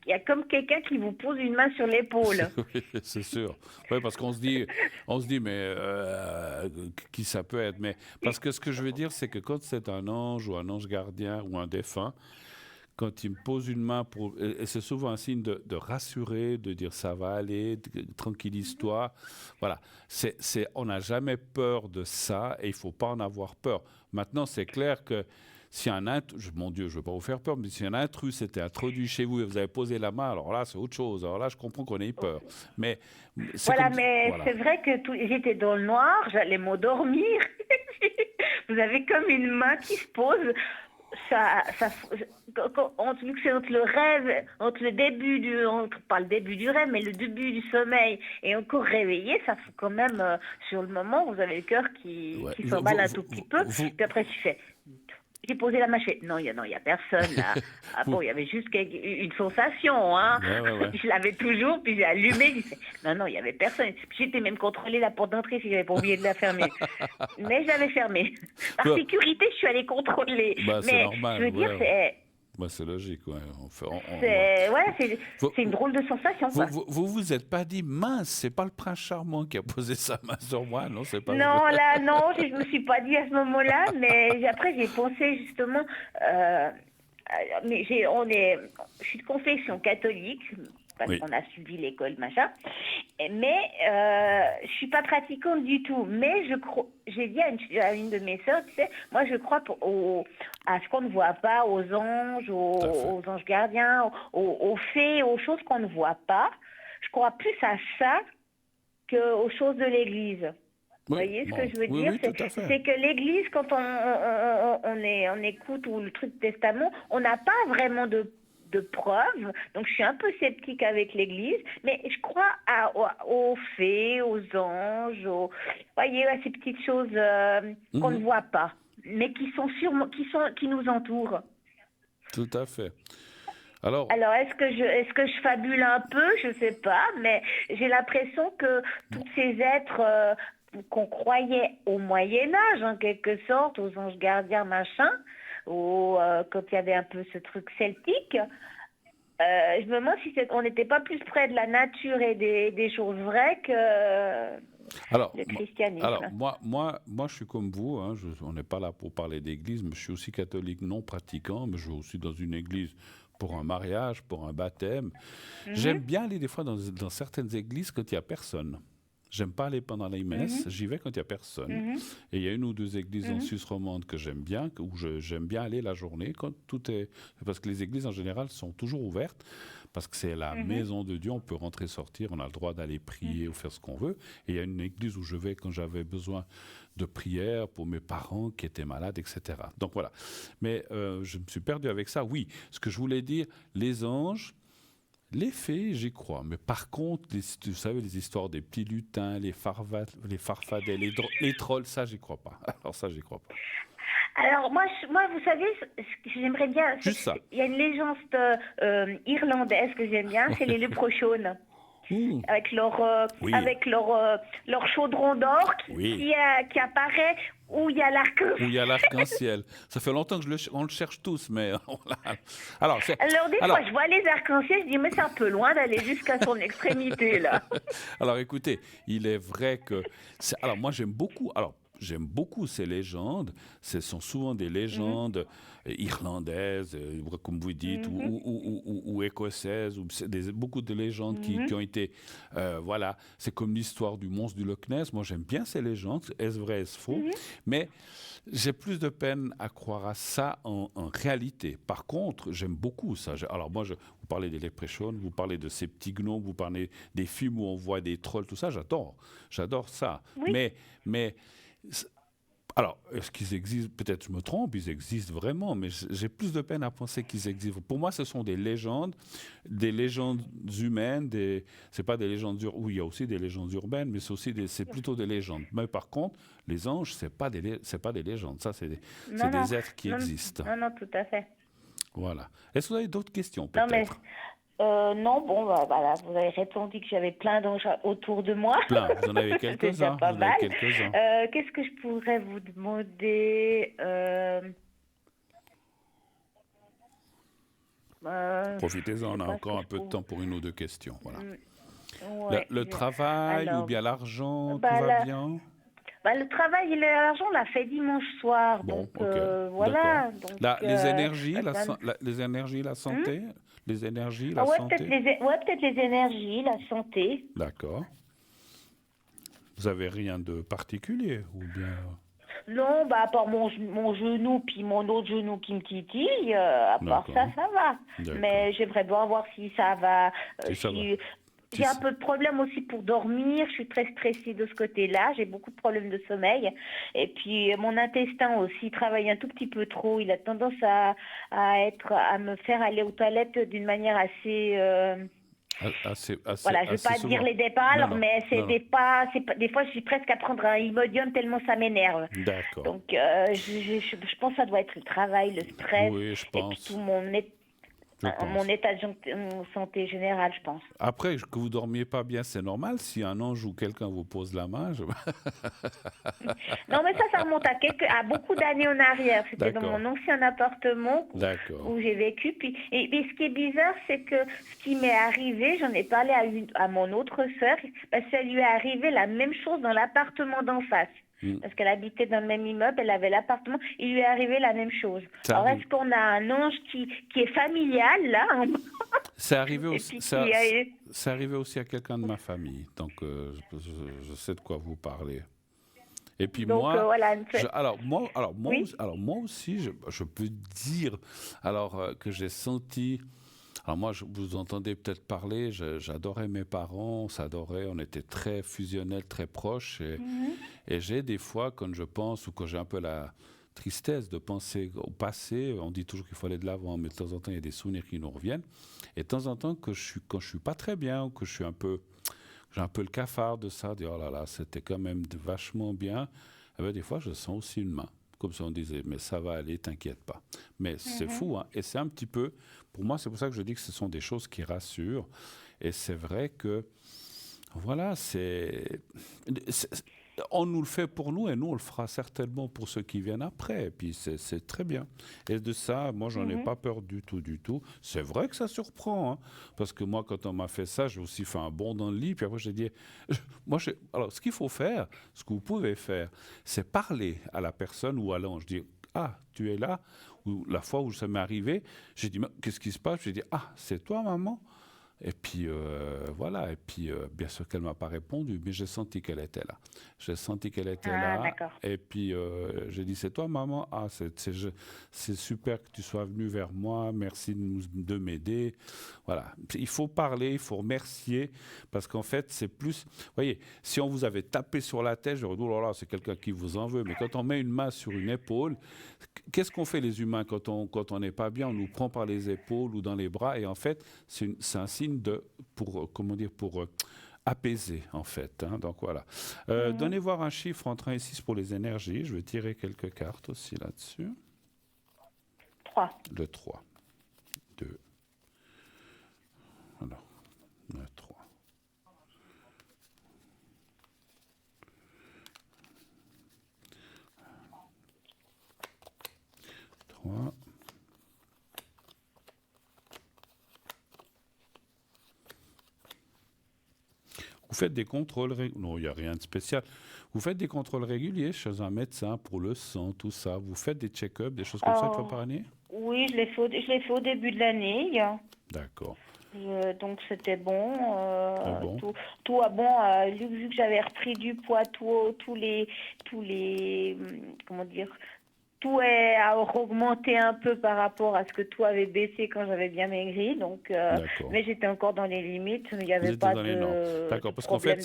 y a comme quelqu'un qui vous pose une main sur l'épaule. Oui, c'est sûr. Oui, parce qu'on se dit, mais qui ça peut être? Mais parce que ce que je veux dire, c'est que quand c'est un ange ou un ange gardien ou un défunt, quand il me pose une main, et c'est souvent un signe de rassurer, de dire ça va aller, tranquillise-toi. Voilà, on n'a jamais peur de ça et il ne faut pas en avoir peur. Maintenant, c'est clair que si un intrus, mon Dieu, je ne veux pas vous faire peur, mais si un intrus s'était introduit chez vous et vous avez posé la main, alors là, c'est autre chose. Alors là, je comprends qu'on ait peur. Mais c'est vrai que j'étais dans le noir, j'allais m'endormir. Vous avez comme une main qui se pose. Vu que c'est entre le rêve, pas le début du rêve, mais le début du sommeil et encore réveillé, ça fout quand même, sur le moment, vous avez le cœur qui s'emballe un tout petit peu, puis après tu fais... J'ai posé la machine. Non, il n'y a personne là. Ah bon, il y avait juste une sensation. Hein. Ouais. Je l'avais toujours, puis j'ai allumé. J'ai fait, non, il n'y avait personne. J'étais même contrôlé la porte d'entrée si j'avais pas oublié de la fermer. Mais je l'avais fermée. Par sécurité, je suis allée contrôler. C'est normal. Je veux dire, c'est logique, ouais. C'est une drôle de sensation. Vous êtes pas dit, mince, c'est pas le prince charmant qui a posé sa main sur moi, non? C'est pas non, je me suis pas dit à ce moment-là, mais après j'ai pensé justement, mais je suis de confession catholique, parce qu'on a suivi l'école, machin. Mais je suis pas pratiquante du tout. Mais j'ai dit à une de mes sœurs, tu sais, moi je crois à ce qu'on ne voit pas, aux anges, aux anges gardiens, aux fées, aux choses qu'on ne voit pas. Je crois plus à ça qu'aux choses de l'Église. Vous voyez ce que je veux dire? C'est que l'Église, quand on écoute ou le truc du testament, on n'a pas vraiment de preuves. Donc, je suis un peu sceptique avec l'Église, mais je crois aux fées, aux anges, voyez, à ces petites choses qu'on ne voit pas, mais qui nous entourent. Tout à fait. Alors, est-ce que je fabule un peu? Je sais pas, mais j'ai l'impression que tous ces êtres qu'on croyait au Moyen-Âge, en quelque sorte, aux anges gardiens, machin, ou quand il y avait un peu ce truc celtique, je me demande si on n'était pas plus près de la nature et des choses vraies que le christianisme. Alors, moi, je suis comme vous, hein, on n'est pas là pour parler d'église, mais je suis aussi catholique non pratiquant, mais je vais aussi dans une église pour un mariage, pour un baptême. J'aime bien aller des fois dans certaines églises quand il n'y a personne. J'aime pas aller pendant les messes, j'y vais quand il n'y a personne. Et il y a une ou deux églises en Suisse romande que j'aime bien, où j'aime bien aller la journée, quand tout est... Parce que les églises en général sont toujours ouvertes, parce que c'est la maison de Dieu, on peut rentrer, sortir, on a le droit d'aller prier ou faire ce qu'on veut. Et il y a une église où je vais quand j'avais besoin de prière pour mes parents qui étaient malades, etc. Donc voilà. Mais je me suis perdu avec ça. Oui, ce que je voulais dire, les anges... Les fées, j'y crois. Mais par contre, vous savez, les histoires des petits lutins, les farfadets, les trolls, ça, j'y crois pas. Alors ça, j'y crois pas. Alors moi, vous savez, ce que j'aimerais bien... Juste ça. Il y a une légende irlandaise que j'aime bien, c'est les leprechauns. Avec leur chaudron d'or qui apparaît où il y a l'arc-en-ciel. Où il y a l'arc-en-ciel. Ça fait longtemps que on le cherche tous, mais... Alors des fois, je vois les arcs-en-ciel, je dis, mais c'est un peu loin d'aller jusqu'à son extrémité, là. Alors, écoutez, il est vrai que... Alors, moi, j'aime beaucoup ces légendes. Ce sont souvent des légendes irlandaises, comme vous dites, ou écossaises. Beaucoup de légendes qui ont été... voilà, c'est comme l'histoire du monstre du Loch Ness. Moi, j'aime bien ces légendes. Est-ce vrai, est-ce faux? Mais j'ai plus de peine à croire à ça en réalité. Par contre, j'aime beaucoup ça. Alors moi, vous parlez des leprechauns, vous parlez de ces petits gnomes, vous parlez des films où on voit des trolls, tout ça, j'adore ça. Mais alors, est-ce qu'ils existent? Peut-être je me trompe, ils existent vraiment, mais j'ai plus de peine à penser qu'ils existent. Pour moi, ce sont des légendes humaines, c'est pas des légendes oui, il y a aussi des légendes urbaines, mais c'est plutôt des légendes. Mais par contre, les anges, c'est pas des légendes, ça, c'est des êtres qui existent. Non, tout à fait. Voilà. Est-ce que vous avez d'autres questions, peut-être? Non, bon, voilà, vous avez répondu que j'avais plein d'anges autour de moi. Plein, vous en avez quelques-uns. Qu'est-ce que je pourrais vous demander Profitez-en, on a encore un peu de temps pour une ou deux questions. Voilà. Ouais, le travail ou bien l'argent, tout va bien? Le travail et l'argent, on l'a fait dimanche soir. Bon, donc, voilà. Donc, les énergies, la santé? Les énergies, la santé? Peut-être les énergies, la santé. D'accord. Vous avez rien de particulier ou bien... Non, à part mon genou puis mon autre genou qui me titille, à part ça va. Mais j'aimerais bien voir si ça va... J'ai un peu de problème aussi pour dormir, je suis très stressée de ce côté-là, j'ai beaucoup de problèmes de sommeil. Et puis mon intestin aussi travaille un tout petit peu trop, il a tendance à me faire aller aux toilettes d'une manière assez... voilà, je ne veux pas dire les départs, mais des fois je suis presque à prendre un Imodium tellement ça m'énerve. D'accord. Donc je pense que ça doit être le travail, le stress, je pense. Et puis tout mon état de santé générale, je pense. Après, que vous ne dormiez pas bien, c'est normal. Si un ange ou quelqu'un vous pose la main... Non, mais ça remonte à beaucoup d'années en arrière. C'était dans mon ancien appartement où j'ai vécu. Et ce qui est bizarre, c'est que ce qui m'est arrivé, j'en ai parlé à mon autre sœur, ça lui est arrivé la même chose dans l'appartement d'en face. Parce qu'elle habitait dans le même immeuble, elle avait l'appartement, il lui est arrivé la même chose. Alors est-ce qu'on a un ange qui est familial là C'est arrivé aussi, c'est arrivé aussi à quelqu'un de ma famille, donc je sais de quoi vous parlez. Et puis donc, moi, voilà, moi aussi, je peux dire que j'ai senti. Alors moi, vous entendez peut-être parler, j'adorais mes parents, on s'adorait, on était très fusionnels, très proches. Et j'ai des fois, quand je pense ou quand j'ai un peu la tristesse de penser au passé, on dit toujours qu'il faut aller de l'avant, mais de temps en temps, il y a des souvenirs qui nous reviennent. Et de temps en temps, quand je suis pas très bien ou que je suis j'ai un peu le cafard de ça, de oh là là, c'était quand même vachement bien. Eh bien, des fois, je sens aussi une main. Comme si on disait, mais ça va aller, t'inquiète pas. Mais c'est fou, hein. Et c'est un petit peu, pour moi, c'est pour ça que je dis que ce sont des choses qui rassurent. Et c'est vrai que, voilà, on nous le fait pour nous et nous, on le fera certainement pour ceux qui viennent après. Et puis, c'est très bien. Et de ça, moi, j'en ai pas peur du tout, du tout. C'est vrai que ça surprend, hein, parce que moi, quand on m'a fait ça, j'ai aussi fait un bond dans le lit. Puis après, j'ai dit, alors, ce qu'il faut faire, ce que vous pouvez faire, c'est parler à la personne ou à l'ange. Dire, ah, tu es là. Ou la fois où ça m'est arrivé, j'ai dit, qu'est-ce qui se passe? J'ai dit, ah, c'est toi, maman? Et puis voilà, et puis bien sûr qu'elle ne m'a pas répondu, mais j'ai senti qu'elle était là. J'ai senti qu'elle était là. D'accord. Et puis j'ai dit, c'est toi maman? Ah, c'est super que tu sois venu vers moi, merci de m'aider. Voilà, il faut parler, il faut remercier, parce qu'en fait c'est plus... Vous voyez, si on vous avait tapé sur la tête, j'aurais dit, oh là là, c'est quelqu'un qui vous en veut. Mais quand on met une main sur une épaule, qu'est-ce qu'on fait les humains quand on n'est pas bien? On nous prend par les épaules ou dans les bras, et en fait c'est un signe pour apaiser en fait. Hein, donc voilà. Donnez voir un chiffre entre 1 et 6 pour les énergies. Je vais tirer quelques cartes aussi là-dessus. 3. Le 3. 2. Alors, le 3. 3. Vous faites des contrôles réguliers. Non, il n'y a rien de spécial. Vous faites des contrôles réguliers chez un médecin pour le sang, tout ça. Vous faites des check-ups, des choses comme ça une fois par année? Oui, je l'ai fait au début de l'année. D'accord. Donc c'était bon. Bon. Tout a bon. Vu que j'avais repris du poids, tous les, comment dire, tout a augmenté un peu par rapport à ce que tout avait baissé quand j'avais bien maigri. Donc, mais j'étais encore dans les limites. Il n'y avait pas D'accord, parce qu'en fait,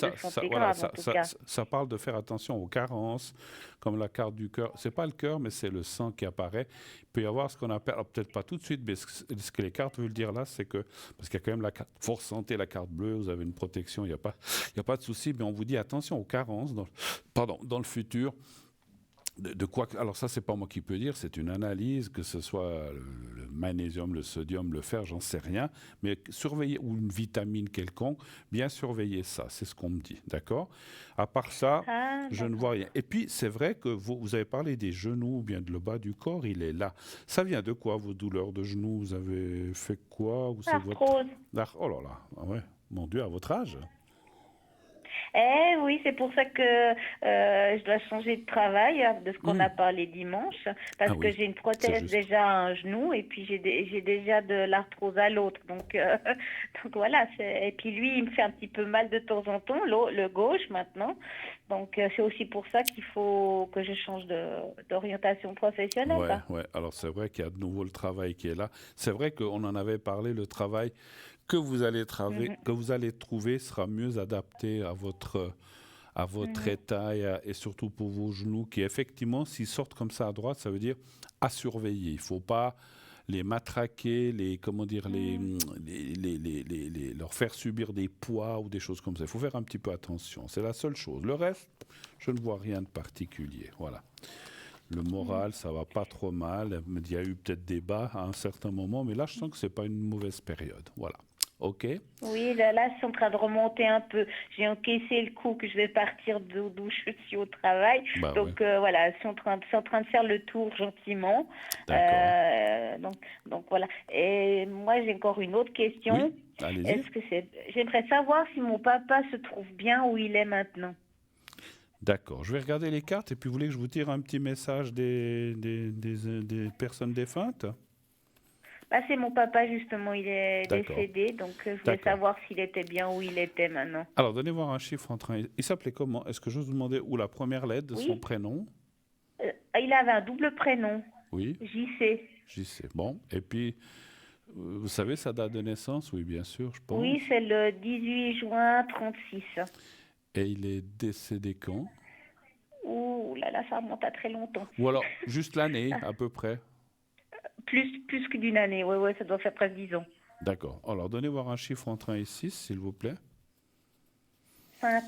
ça parle de faire attention aux carences, comme la carte du cœur. C'est pas le cœur, mais c'est le sang qui apparaît. Il peut y avoir ce qu'on appelle, alors peut-être pas tout de suite, mais ce que les cartes veulent dire là, c'est que, parce qu'il y a quand même la carte force santé, la carte bleue, vous avez une protection, il n'y a pas de souci, mais on vous dit attention aux carences dans le futur. De quoi, alors ça, c'est pas moi qui peux dire, c'est une analyse, que ce soit le magnésium, le sodium, le fer, j'en sais rien, mais surveiller, ou une vitamine quelconque, bien surveiller ça, c'est ce qu'on me dit, d'accord? À part ça, je ne vois rien. Et puis, c'est vrai que vous avez parlé des genoux, ou bien de le bas du corps, il est là. Ça vient de quoi, vos douleurs de genoux? Vous avez fait quoi? Arthrose. Oh là là, ah ouais, mon Dieu, à votre âge? Oui, c'est pour ça que je dois changer de travail, de ce qu'on a parlé dimanche, parce que j'ai une prothèse déjà à un genou et puis j'ai déjà de l'arthrose à l'autre. Donc voilà. Et puis lui, il me fait un petit peu mal de temps en temps, le gauche maintenant. Donc c'est aussi pour ça qu'il faut que je change d'orientation professionnelle. Ouais. Alors c'est vrai qu'il y a de nouveau le travail qui est là. C'est vrai qu'on en avait parlé, le travail que vous allez trouver sera mieux adapté à votre état et surtout pour vos genoux qui effectivement s'ils sortent comme ça à droite, ça veut dire à surveiller. Il ne faut pas les matraquer, leur faire subir des poids ou des choses comme ça. Il faut faire un petit peu attention. C'est la seule chose. Le reste, je ne vois rien de particulier. Voilà. Le moral, ça va pas trop mal. Il y a eu peut-être des bas à un certain moment, mais là, je sens que c'est pas une mauvaise période. Voilà. OK. Oui, là, je suis en train de remonter un peu. J'ai encaissé le coup que je vais partir d'où je suis au travail. Donc voilà, je suis en train de faire le tour gentiment. Donc voilà. Et moi, j'ai encore une autre question. Oui, allez-y. J'aimerais savoir si mon papa se trouve bien où il est maintenant. D'accord. Je vais regarder les cartes et puis vous voulez que je vous tire un petit message des personnes défuntes? C'est mon papa, justement, il est décédé, donc je voulais savoir s'il était bien où il était maintenant. Alors, donnez voir un chiffre entre 1 et... Il s'appelait comment? Est-ce que je vous demandais où la première lettre de son prénom? Il avait un double prénom. Oui. JC. JC, bon. Et puis, vous savez sa date de naissance? Oui, bien sûr, je pense. Oui, c'est le 18 juin 36. Et il est décédé quand? Ouh là là, ça remonte à très longtemps. Ou alors, juste l'année, à peu près? Plus que d'une année, oui, ça doit faire presque 10 ans. D'accord. Alors, donnez voir un chiffre entre 1 et 6, s'il vous plaît. 5.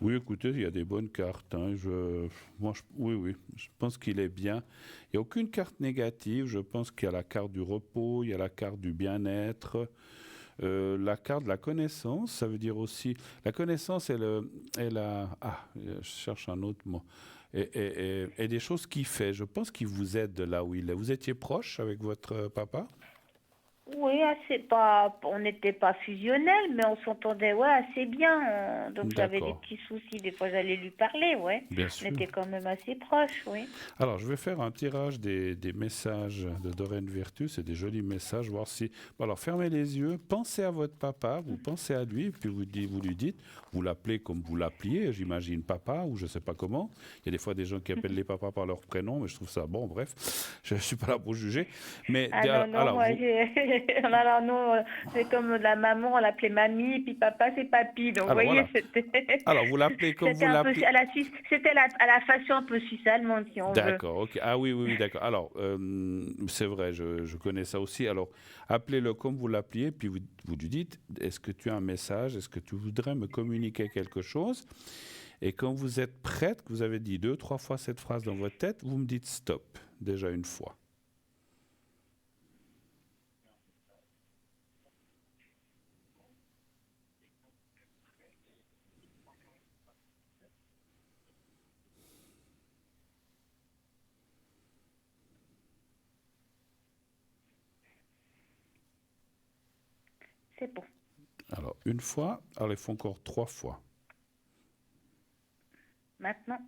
Oui, écoutez, il y a des bonnes cartes. Hein. Oui, je pense qu'il est bien. Il n'y a aucune carte négative. Je pense qu'il y a la carte du repos, il y a la carte du bien-être, la carte de la connaissance. Ça veut dire aussi... La connaissance, je cherche un autre mot. Et des choses qu'il fait. Je pense qu'il vous aide de là où il est. Vous étiez proche avec votre papa? Oui, on n'était pas fusionnels, mais on s'entendait assez bien. Donc j'avais des petits soucis, des fois j'allais lui parler, Bien sûr. On était quand même assez proches, oui. Alors, je vais faire un tirage des messages de Doreen Virtus, c'est des jolis messages, voir si... Bon, alors, fermez les yeux, pensez à votre papa, vous pensez à lui, puis vous lui dites, vous l'appelez comme vous l'appeliez, j'imagine papa, ou je ne sais pas comment. Il y a des fois des gens qui appellent les papas par leur prénom, mais je trouve ça bon, bref, je ne suis pas là pour juger. Mais, alors nous, c'est comme la maman, on l'appelait mamie, puis papa, c'est papy. Donc, alors, vous voyez, voilà. c'était... Alors, vous l'appelez comme vous l'appelez... C'était à la façon un peu suisse-allemande, si on veut. D'accord, ok. Ah oui, d'accord. Alors, c'est vrai, je connais ça aussi. Alors, appelez-le comme vous l'appeliez, puis vous lui dites, est-ce que tu as un message? Est-ce que tu voudrais me communiquer quelque chose? Et quand vous êtes prête, que vous avez dit 2, 3 fois cette phrase dans votre tête, vous me dites stop, déjà une fois. C'est bon. Alors, une fois, alors il faut encore 3 fois. Maintenant.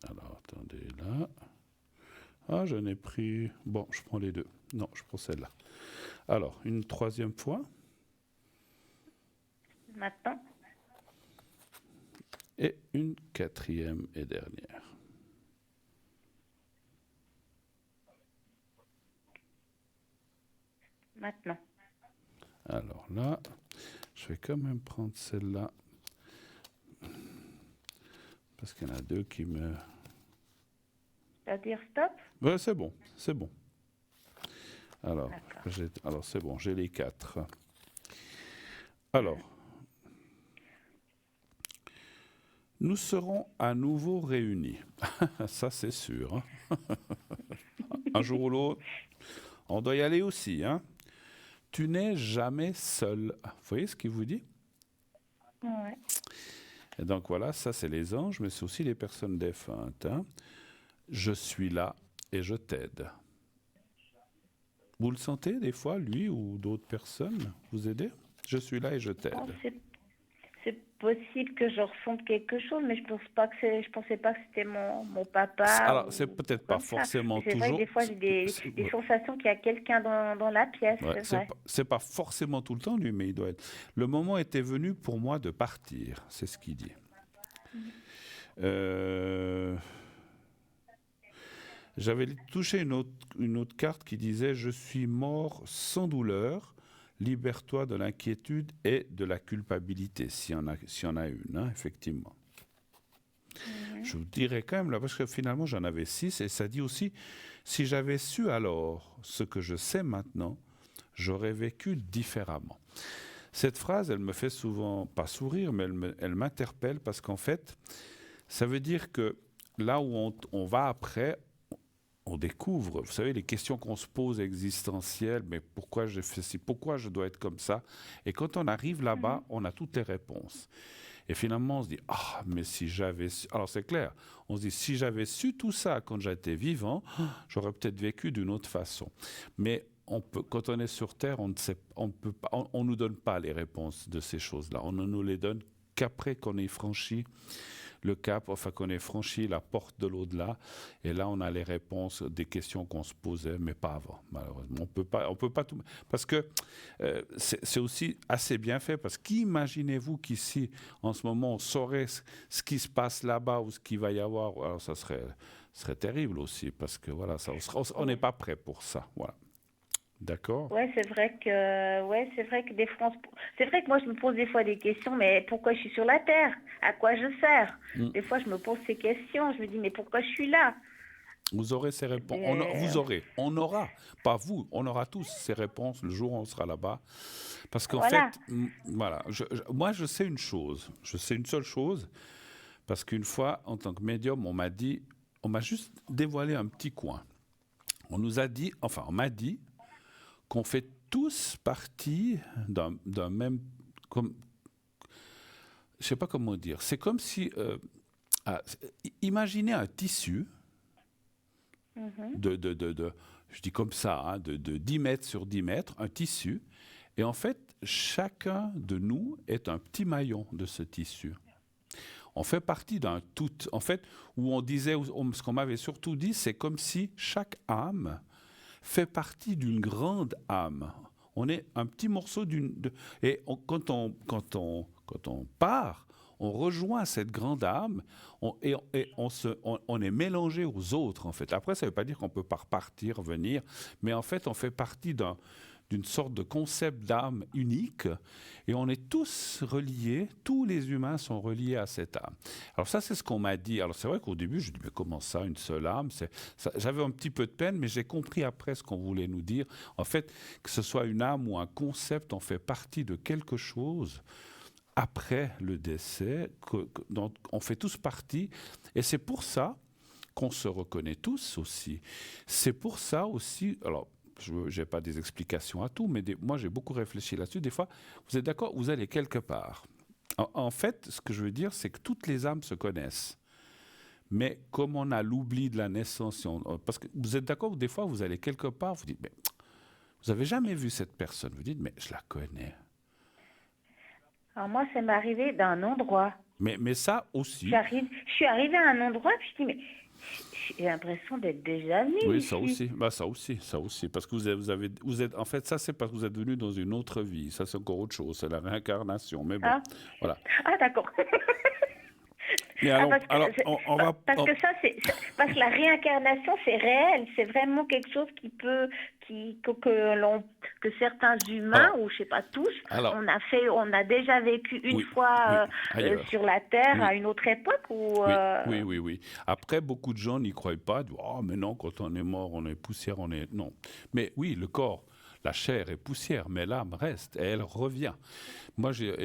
Alors, attendez, là. Ah, j'en ai pris... Bon, je prends les deux. Non, je prends celle-là. Alors, une 3e fois. Maintenant. Et une 4e et dernière. Maintenant. Alors là, je vais quand même prendre celle-là. Parce qu'il y en a 2 qui me... C'est-à-dire stop? Ouais, c'est bon, c'est bon. Alors, c'est bon, j'ai les 4. Alors, nous serons à nouveau réunis. Ça, c'est sûr. Hein. Un jour ou l'autre, on doit y aller aussi. Hein. Tu n'es jamais seul. Vous voyez ce qu'il vous dit? Ouais. Et donc voilà, ça c'est les anges, mais c'est aussi les personnes défuntes. Hein. Je suis là et je t'aide. Vous le sentez des fois, lui ou d'autres personnes, vous aider? Je suis là et je t'aide. C'est possible que je ressente quelque chose, mais je pensais pas que c'était mon papa. Alors, c'est peut-être pas forcément toujours... C'est vrai, des fois, j'ai des sensations qu'il y a quelqu'un dans la pièce, c'est pas forcément tout le temps, lui, mais il doit être... Le moment était venu pour moi de partir, c'est ce qu'il dit. J'avais touché une autre carte qui disait « Je suis mort sans douleur, libère-toi de l'inquiétude et de la culpabilité », s'il y en a une, hein, effectivement. Je vous dirais quand même, là, parce que finalement j'en avais 6, et ça dit aussi « Si j'avais su alors ce que je sais maintenant, j'aurais vécu différemment ». Cette phrase, elle me fait souvent, pas sourire, mais elle m'interpelle, parce qu'en fait, ça veut dire que là où on va après, on découvre, vous savez, les questions qu'on se pose existentielles, mais pourquoi j'ai fait ci, pourquoi je dois être comme ça? Et quand on arrive là-bas, on a toutes les réponses. Et finalement, on se dit, ah, mais si j'avais su... Alors c'est clair, on se dit, si j'avais su tout ça quand j'étais vivant, j'aurais peut-être vécu d'une autre façon. Mais quand on est sur Terre, on ne nous donne pas les réponses de ces choses-là. On ne nous les donne qu'après qu'on ait franchi le cap, enfin qu'on ait franchi la porte de l'au-delà. Et là, on a les réponses des questions qu'on se posait, mais pas avant, malheureusement. On peut pas tout... Parce que c'est aussi assez bien fait, parce qu'imaginez-vous qu'ici, en ce moment, on saurait ce qui se passe là-bas ou ce qu'il va y avoir. Alors, ça serait terrible aussi, parce que voilà, on n'est pas prêt pour ça. Voilà. D'accord. C'est vrai que des fois, c'est vrai que moi je me pose des fois des questions, mais pourquoi je suis sur la Terre? À quoi je sers? Des fois je me pose ces questions, je me dis mais pourquoi je suis là? Vous aurez ces réponses. On aura, pas vous, on aura tous ces réponses le jour où on sera là-bas. Parce qu'en fait, voilà, moi je sais une chose, je sais une seule chose, parce qu'une fois, en tant que médium, on m'a juste dévoilé un petit coin. On m'a dit qu'on fait tous partie d'un même... Je ne sais pas comment dire. C'est comme si... imaginez un tissu je dis comme ça, hein, de 10 mètres sur 10 mètres, un tissu. Et en fait, chacun de nous est un petit maillon de ce tissu. On fait partie d'un tout. En fait, où on disait, ce qu'on m'avait surtout dit, c'est comme si chaque âme fait partie d'une grande âme. On est un petit morceau et quand on part, on rejoint cette grande âme on est mélangé aux autres, en fait. Après, ça ne veut pas dire qu'on ne peut pas repartir, venir, mais en fait, on fait partie d'une sorte de concept d'âme unique, et on est tous reliés, tous les humains sont reliés à cette âme. Alors ça, c'est ce qu'on m'a dit. Alors c'est vrai qu'au début, je dis, mais comment ça, une seule âme? J'avais un petit peu de peine, mais j'ai compris après ce qu'on voulait nous dire. En fait, que ce soit une âme ou un concept, on fait partie de quelque chose après le décès, dont on fait tous partie, et c'est pour ça qu'on se reconnaît tous aussi. C'est pour ça aussi, alors je n'ai pas des explications à tout, mais moi j'ai beaucoup réfléchi là-dessus. Des fois, vous êtes d'accord, vous allez quelque part. En fait, ce que je veux dire, c'est que toutes les âmes se connaissent. Mais comme on a l'oubli de la naissance, parce que vous êtes d'accord, des fois vous allez quelque part, vous dites, mais vous n'avez jamais vu cette personne. Vous dites, mais je la connais. Alors moi, ça m'est arrivé d'un endroit. Mais ça aussi. Je suis arrivée à un endroit, puis je dis, mais j'ai l'impression d'être déjà venue. Oui, ça aussi. Bah, ça aussi. Parce que vous êtes, en fait, ça, c'est parce que vous êtes venu dans une autre vie. Ça, c'est encore autre chose. C'est la réincarnation. Mais bon, voilà. Ah, d'accord. Mais parce que la réincarnation, c'est réel, c'est vraiment quelque chose que certains humains, ou je sais pas tous, on a déjà vécu une fois sur la Terre à une autre époque. Oui. Après, beaucoup de gens n'y croient pas. Disent, mais non, quand on est mort, on est poussière, non. Mais oui, le corps, la chair est poussière, mais l'âme reste et elle revient. Moi, j'ai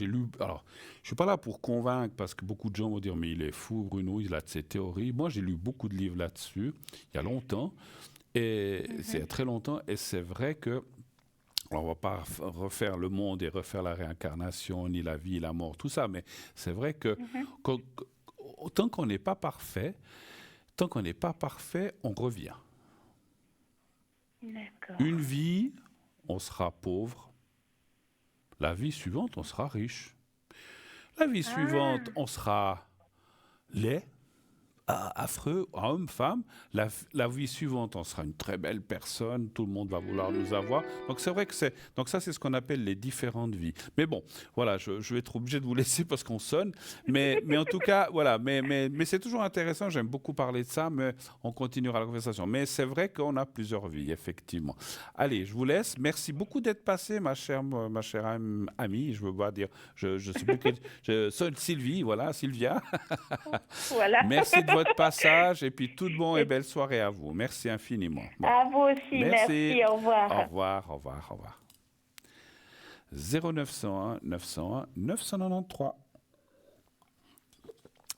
lu. Alors, je suis pas là pour convaincre parce que beaucoup de gens vont dire mais il est fou, Bruno, il a de ces théories. Moi, j'ai lu beaucoup de livres là-dessus il y a longtemps et c'est il y a très longtemps et c'est vrai que. Alors, on va pas refaire le monde et refaire la réincarnation, ni la vie, la mort, tout ça, mais c'est vrai que tant qu'on n'est pas parfait, on revient. D'accord. Une vie, on sera pauvre. La vie suivante, on sera riche. La vie suivante, on sera laid, affreux, homme, femme. La vie suivante, on sera une très belle personne. Tout le monde va vouloir nous avoir. Donc c'est vrai que donc ça, c'est ce qu'on appelle les différentes vies. Mais bon, voilà, je vais être obligé de vous laisser parce qu'on sonne. Mais en tout cas, voilà. Mais c'est toujours intéressant. J'aime beaucoup parler de ça, mais on continuera la conversation. Mais c'est vrai qu'on a plusieurs vies, effectivement. Allez, je vous laisse. Merci beaucoup d'être passé, ma chère amie. Je veux pas dire, je sais plus que sonne Sylvie, voilà, Sylvia. Voilà. Merci de votre passage et puis tout de bon et belle soirée à vous. Merci infiniment. Bon. À vous aussi, merci. Au revoir. Au revoir. 0901 901 993.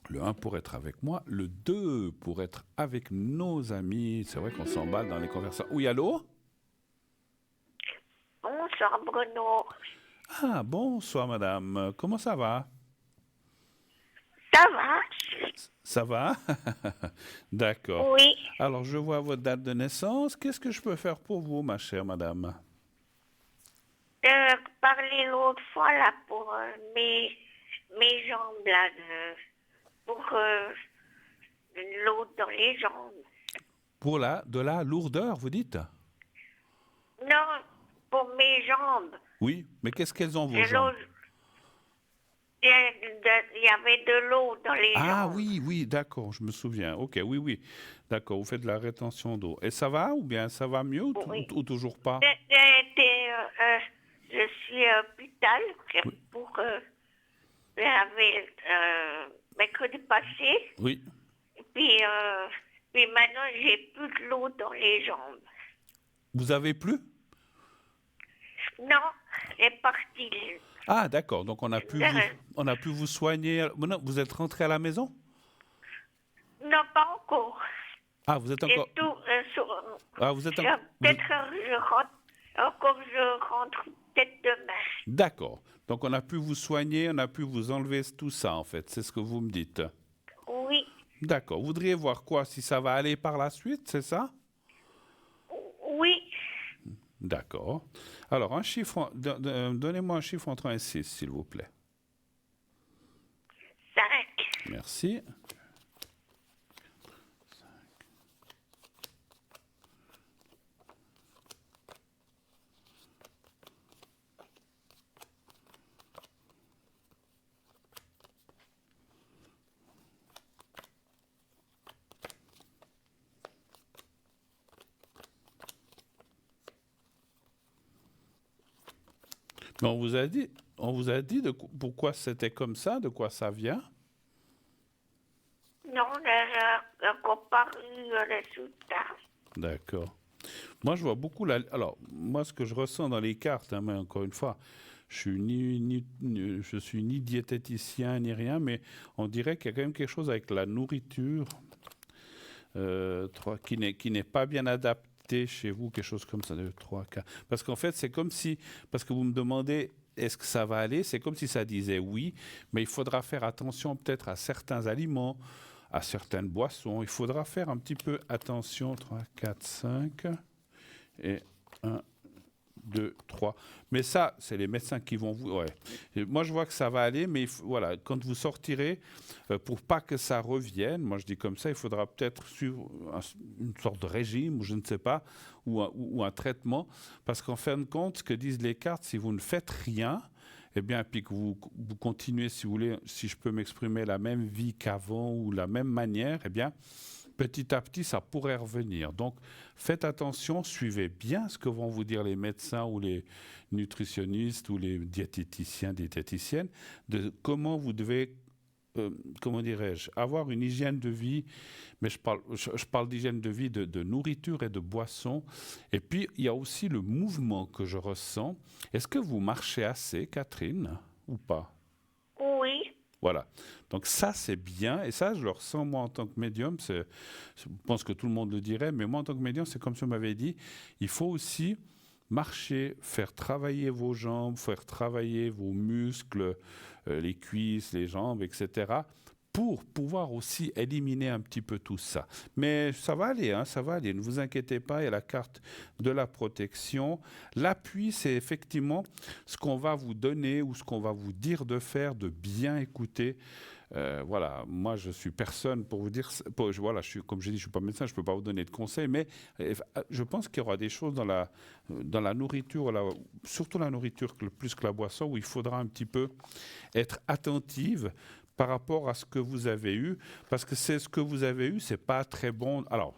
Le 1 pour être avec moi, le 2 pour être avec nos amis. C'est vrai qu'on s'emballe dans les conversations. Oui, allô? Bonsoir Bruno. Ah, bonsoir madame. Comment ça va? Ça va? Ça va? D'accord. Oui. Alors, je vois votre date de naissance. Qu'est-ce que je peux faire pour vous, ma chère madame? Parler l'autre fois là pour mes jambes là, pour l'eau dans les jambes. Pour de la lourdeur, vous dites? Non, pour mes jambes. Oui, mais qu'est-ce qu'elles ont vos De jambes? l'eau. Il y avait de l'eau dans les jambes. Ah oui, oui, d'accord, je me souviens. Ok, oui, oui. D'accord, vous faites de la rétention d'eau. Et ça va ou bien ça va mieux Oui. ou toujours pas? Je suis à l'hôpital pour laver mercredi passé. Oui. Puis maintenant, j'ai plus de l'eau dans les jambes. Vous avez plus? Non, elle est partie. Ah, d'accord. Donc on a pu vous soigner. Maintenant, vous êtes rentré à la maison? Non, pas encore. Ah, vous êtes encore. Ah, vous êtes encore. Peut-être je rentre peut-être demain. D'accord. Donc on a pu vous soigner, on a pu vous enlever tout ça en fait. C'est ce que vous me dites. Oui. D'accord. Vous voudriez voir quoi? Si ça va aller par la suite, c'est ça? Oui. D'accord. Alors, un chiffre, donnez-moi un chiffre entre 1 et 6, s'il vous plaît. 5. Merci. Mais on vous a dit pourquoi c'était comme ça, de quoi ça vient? Non, on n'a encore pas eu le résultat. D'accord. Moi, je vois beaucoup alors, moi, ce que je ressens dans les cartes, hein, mais encore une fois, je suis ni diététicien ni rien, mais on dirait qu'il y a quand même quelque chose avec la nourriture qui n'est pas bien adapté chez vous, quelque chose comme ça, 2, 3, 4. Parce qu'en fait, c'est comme si, parce que vous me demandez, est-ce que ça va aller? C'est comme si ça disait oui, mais il faudra faire attention peut-être à certains aliments, à certaines boissons. Il faudra faire un petit peu attention. 3, 4, 5 et 1, 2, 3. Mais ça, c'est les médecins qui vont vous... Ouais. Et moi, je vois que ça va aller, mais voilà, quand vous sortirez, pour pas que ça revienne, moi je dis comme ça, il faudra peut-être suivre une sorte de régime, ou je ne sais pas, ou un traitement, parce qu'en fin de compte, ce que disent les cartes, si vous ne faites rien, eh bien, puis que vous continuez, si vous voulez, si je peux m'exprimer, la même vie qu'avant, ou la même manière, eh bien, petit à petit, ça pourrait revenir. Donc, faites attention, suivez bien ce que vont vous dire les médecins ou les nutritionnistes ou les diététiciens, diététiciennes, de comment vous devez, comment dirais-je, avoir une hygiène de vie. Mais je parle d'hygiène de vie, de nourriture et de boisson. Et puis, il y a aussi le mouvement que je ressens. Est-ce que vous marchez assez, Catherine, ou pas? Oui. Voilà. Donc ça, c'est bien. Et ça, je le ressens, moi, en tant que médium. Je pense que tout le monde le dirait. Mais moi, en tant que médium, c'est comme si on m'avait dit, il faut aussi marcher, faire travailler vos jambes, faire travailler vos muscles, les cuisses, les jambes, etc., pour pouvoir aussi éliminer un petit peu tout ça. Mais ça va aller, hein, ça va aller. Ne vous inquiétez pas, il y a la carte de la protection. L'appui, c'est effectivement ce qu'on va vous donner ou ce qu'on va vous dire de faire, de bien écouter. Voilà, moi je suis personne pour vous dire, voilà, comme je dis, je suis pas médecin, je peux pas vous donner de conseils, mais je pense qu'il y aura des choses dans la nourriture, surtout la nourriture plus que la boisson, où il faudra un petit peu être attentive par rapport à ce que vous avez eu, parce que c'est ce que vous avez eu, c'est pas très bon. Alors,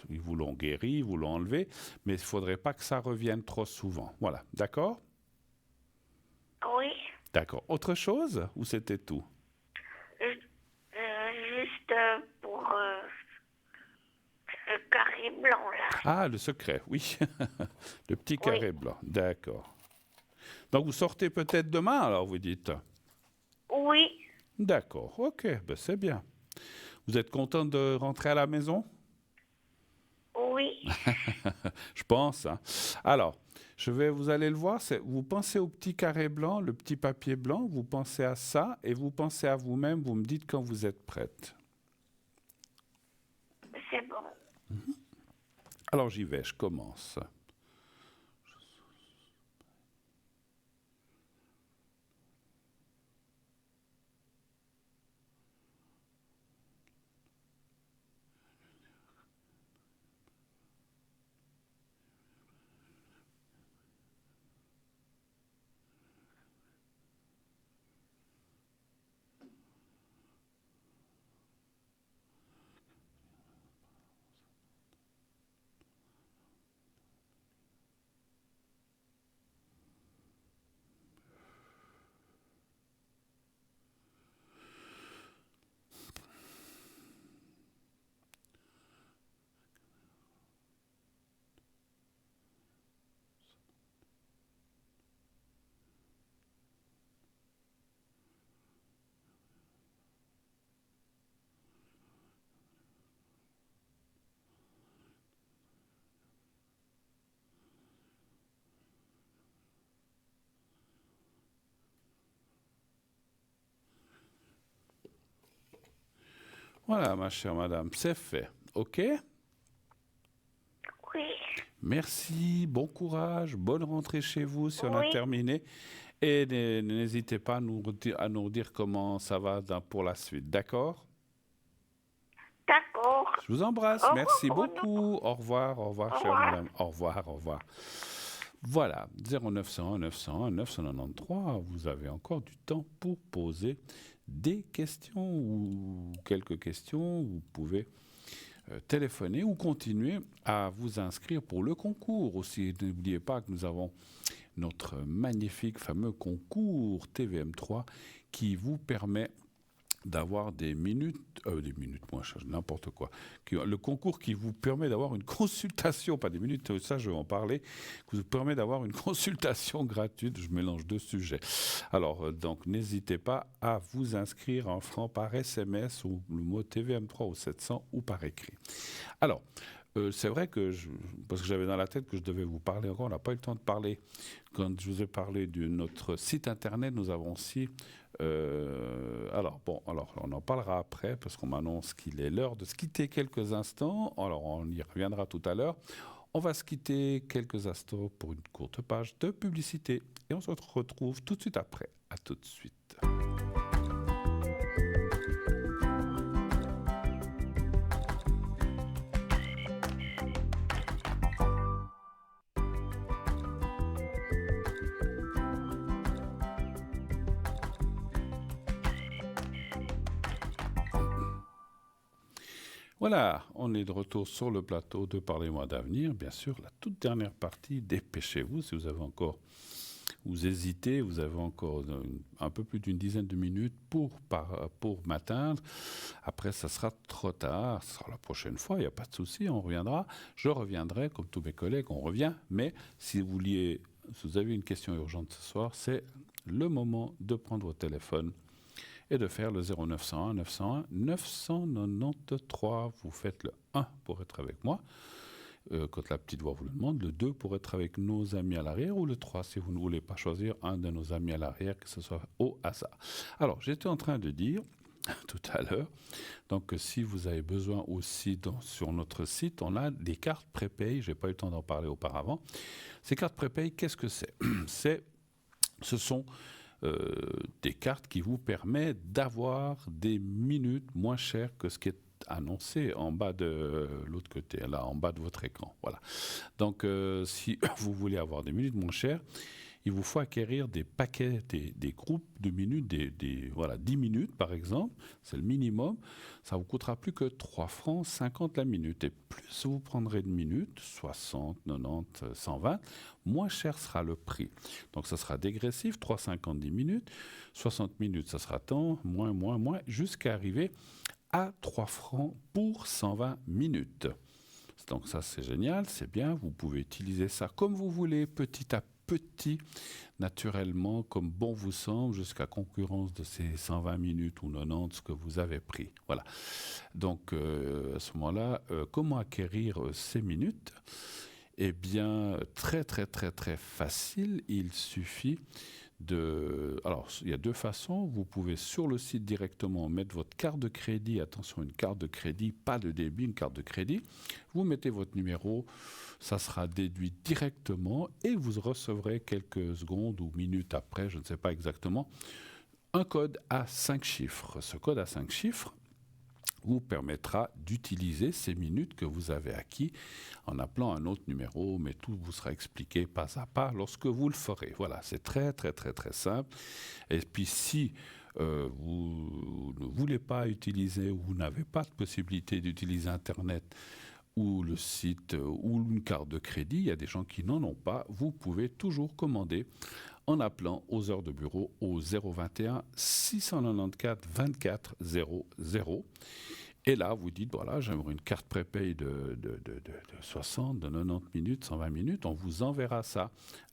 ils vous l'ont guéri, ils vous l'ont enlevé, mais il faudrait pas que ça revienne trop souvent. Voilà, d'accord? Oui. D'accord. Autre chose ou c'était tout? Juste pour le carré blanc, là. Ah, le secret, oui. Le petit carré blanc, d'accord. Donc, vous sortez peut-être demain, alors, vous dites? Oui. D'accord, ok, ben c'est bien. Vous êtes contente de rentrer à la maison? Oui. Je pense. Hein. Alors, Vous allez le voir, vous pensez au petit carré blanc, le petit papier blanc, vous pensez à ça et vous pensez à vous-même, vous me dites quand vous êtes prête. C'est bon. Alors j'y vais, je commence. Voilà, ma chère madame, c'est fait. OK? Oui. Merci, bon courage, bonne rentrée chez vous si on a Oui. terminé. Et n'hésitez pas à nous dire comment ça va pour la suite, d'accord? D'accord. Je vous embrasse, Au merci revoir. beaucoup. Au revoir, chère revoir. madame. Au revoir. Voilà, 0901 901 993, vous avez encore du temps pour poser des questions ou quelques questions. Vous pouvez téléphoner ou continuer à vous inscrire pour le concours aussi. N'oubliez pas que nous avons notre magnifique fameux concours TVM3 qui vous permet d'avoir des minutes moins cher, n'importe quoi. Le concours qui vous permet d'avoir une consultation, pas des minutes, ça je vais en parler, qui vous permet d'avoir une consultation gratuite. Je mélange deux sujets. Alors, donc, n'hésitez pas à vous inscrire en francs par SMS ou le mot TVM3 au 700 ou par écrit. Alors, c'est vrai que, parce que j'avais dans la tête que je devais vous parler encore, on n'a pas eu le temps de parler. Quand je vous ai parlé de notre site internet, nous avons aussi... alors, on en parlera après, parce qu'on m'annonce qu'il est l'heure de se quitter quelques instants. Alors, on y reviendra tout à l'heure. On va se quitter quelques instants pour une courte page de publicité. Et on se retrouve tout de suite après. À tout de suite. Voilà, on est de retour sur le plateau de Parlez-moi d'avenir. Bien sûr, la toute dernière partie, dépêchez-vous si vous avez encore, vous hésitez, vous avez encore un peu plus d'une dizaine de minutes pour m'atteindre. Après, ça sera trop tard, ce sera la prochaine fois, il n'y a pas de souci, on reviendra. Je reviendrai, comme tous mes collègues, on revient. Mais si vous avez une question urgente ce soir, c'est le moment de prendre votre téléphone et de faire le 0901 901 993. Vous faites le 1 pour être avec moi, quand la petite voix vous le demande, le 2 pour être avec nos amis à l'arrière, ou le 3 si vous ne voulez pas choisir un de nos amis à l'arrière, que ce soit au hasard. Alors, j'étais en train de dire tout à l'heure, donc si vous avez besoin aussi, sur notre site, on a des cartes prépay, je n'ai pas eu le temps d'en parler auparavant. Ces cartes prépay, qu'est-ce que c'est? Ce sont des cartes qui vous permettent d'avoir des minutes moins chères que ce qui est annoncé en bas de l'autre côté, là, en bas de votre écran. Voilà. Donc, si vous voulez avoir des minutes moins chères, il vous faut acquérir des paquets, des groupes de minutes, 10 minutes par exemple, c'est le minimum. Ça vous coûtera plus que 3 francs 50 la minute. Et plus vous prendrez de minutes, 60, 90, 120, moins cher sera le prix. Donc ça sera dégressif, 3,50 10 minutes, 60 minutes, ça sera tant, moins, jusqu'à arriver à 3 francs pour 120 minutes. Donc ça c'est génial, c'est bien, vous pouvez utiliser ça comme vous voulez, petit à petit, naturellement, comme bon vous semble, jusqu'à concurrence de ces 120 minutes ou 90 que vous avez pris. Voilà. Donc, à ce moment-là, comment acquérir ces minutes? Eh bien, très très très très facile. Il suffit de... Alors, il y a deux façons. Vous pouvez sur le site directement mettre votre carte de crédit. Attention, une carte de crédit, pas de débit, une carte de crédit. Vous mettez votre numéro, ça sera déduit directement et vous recevrez quelques secondes ou minutes après, je ne sais pas exactement, un code à 5 chiffres. Ce code à 5 chiffres vous permettra d'utiliser ces minutes que vous avez acquis en appelant un autre numéro, mais tout vous sera expliqué pas à pas lorsque vous le ferez. Voilà, c'est très très très très simple. Et puis si vous ne voulez pas utiliser ou vous n'avez pas de possibilité d'utiliser Internet ou le site ou une carte de crédit, il y a des gens qui n'en ont pas, vous pouvez toujours commander en appelant aux heures de bureau au 021 694 24 00. Et là, vous dites, voilà, j'aimerais une carte prépay de 60, de 90 minutes, 120 minutes. On vous enverra ça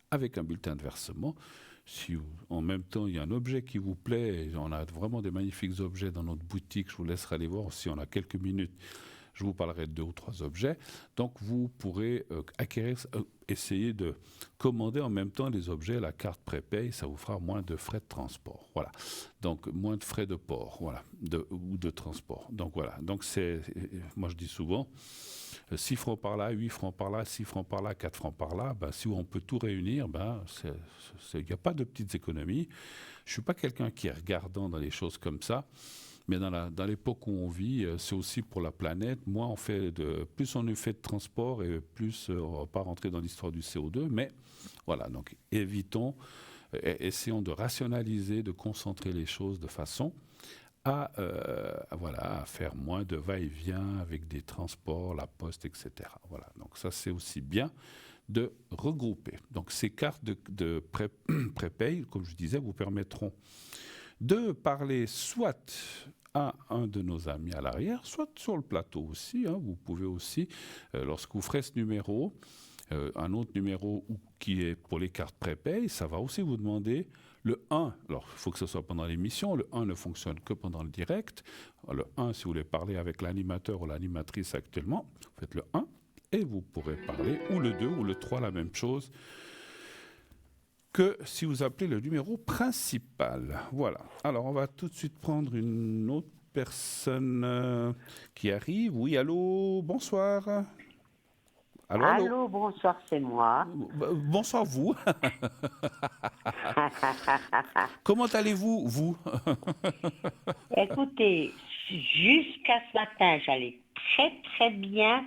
avec un bulletin de versement. Si en même temps, il y a un objet qui vous plaît, et on a vraiment des magnifiques objets dans notre boutique, je vous laisserai aller voir si on a quelques minutes. Je vous parlerai de 2 ou 3 objets. Donc, vous pourrez essayer de commander en même temps les objets, la carte prépay, ça vous fera moins de frais de transport. Voilà. Donc, moins de frais de port, voilà, ou de transport. Donc, voilà. Donc, moi, je dis souvent, 6 francs par là, 8 francs par là, 6 francs par là, 4 francs par là, ben, si on peut tout réunir, il n'y a pas de petites économies. Je ne suis pas quelqu'un qui est regardant dans les choses comme ça. Mais dans l'époque où on vit, c'est aussi pour la planète. Plus on fait de transport et plus on ne va pas rentrer dans l'histoire du CO2. Mais voilà, donc essayons de rationaliser, de concentrer les choses de façon à faire moins de va-et-vient avec des transports, la poste, etc. Voilà, donc ça c'est aussi bien de regrouper. Donc ces cartes de prépay, comme je disais, vous permettront de parler soit à un de nos amis à l'arrière, soit sur le plateau aussi. Vous pouvez aussi, lorsque vous ferez ce numéro, un autre numéro qui est pour les cartes prépay, ça va aussi vous demander le 1. Alors, il faut que ce soit pendant l'émission. Le 1 ne fonctionne que pendant le direct. Le 1, si vous voulez parler avec l'animateur ou l'animatrice actuellement, vous faites le 1 et vous pourrez parler, ou le 2 ou le 3, la même chose que si vous appelez le numéro principal. Voilà. Alors, on va tout de suite prendre une autre personne qui arrive. Oui, allô, bonsoir. Allô, bonsoir, c'est moi. Bonsoir, vous. Comment allez-vous, vous? Écoutez, jusqu'à ce matin, j'allais très, très bien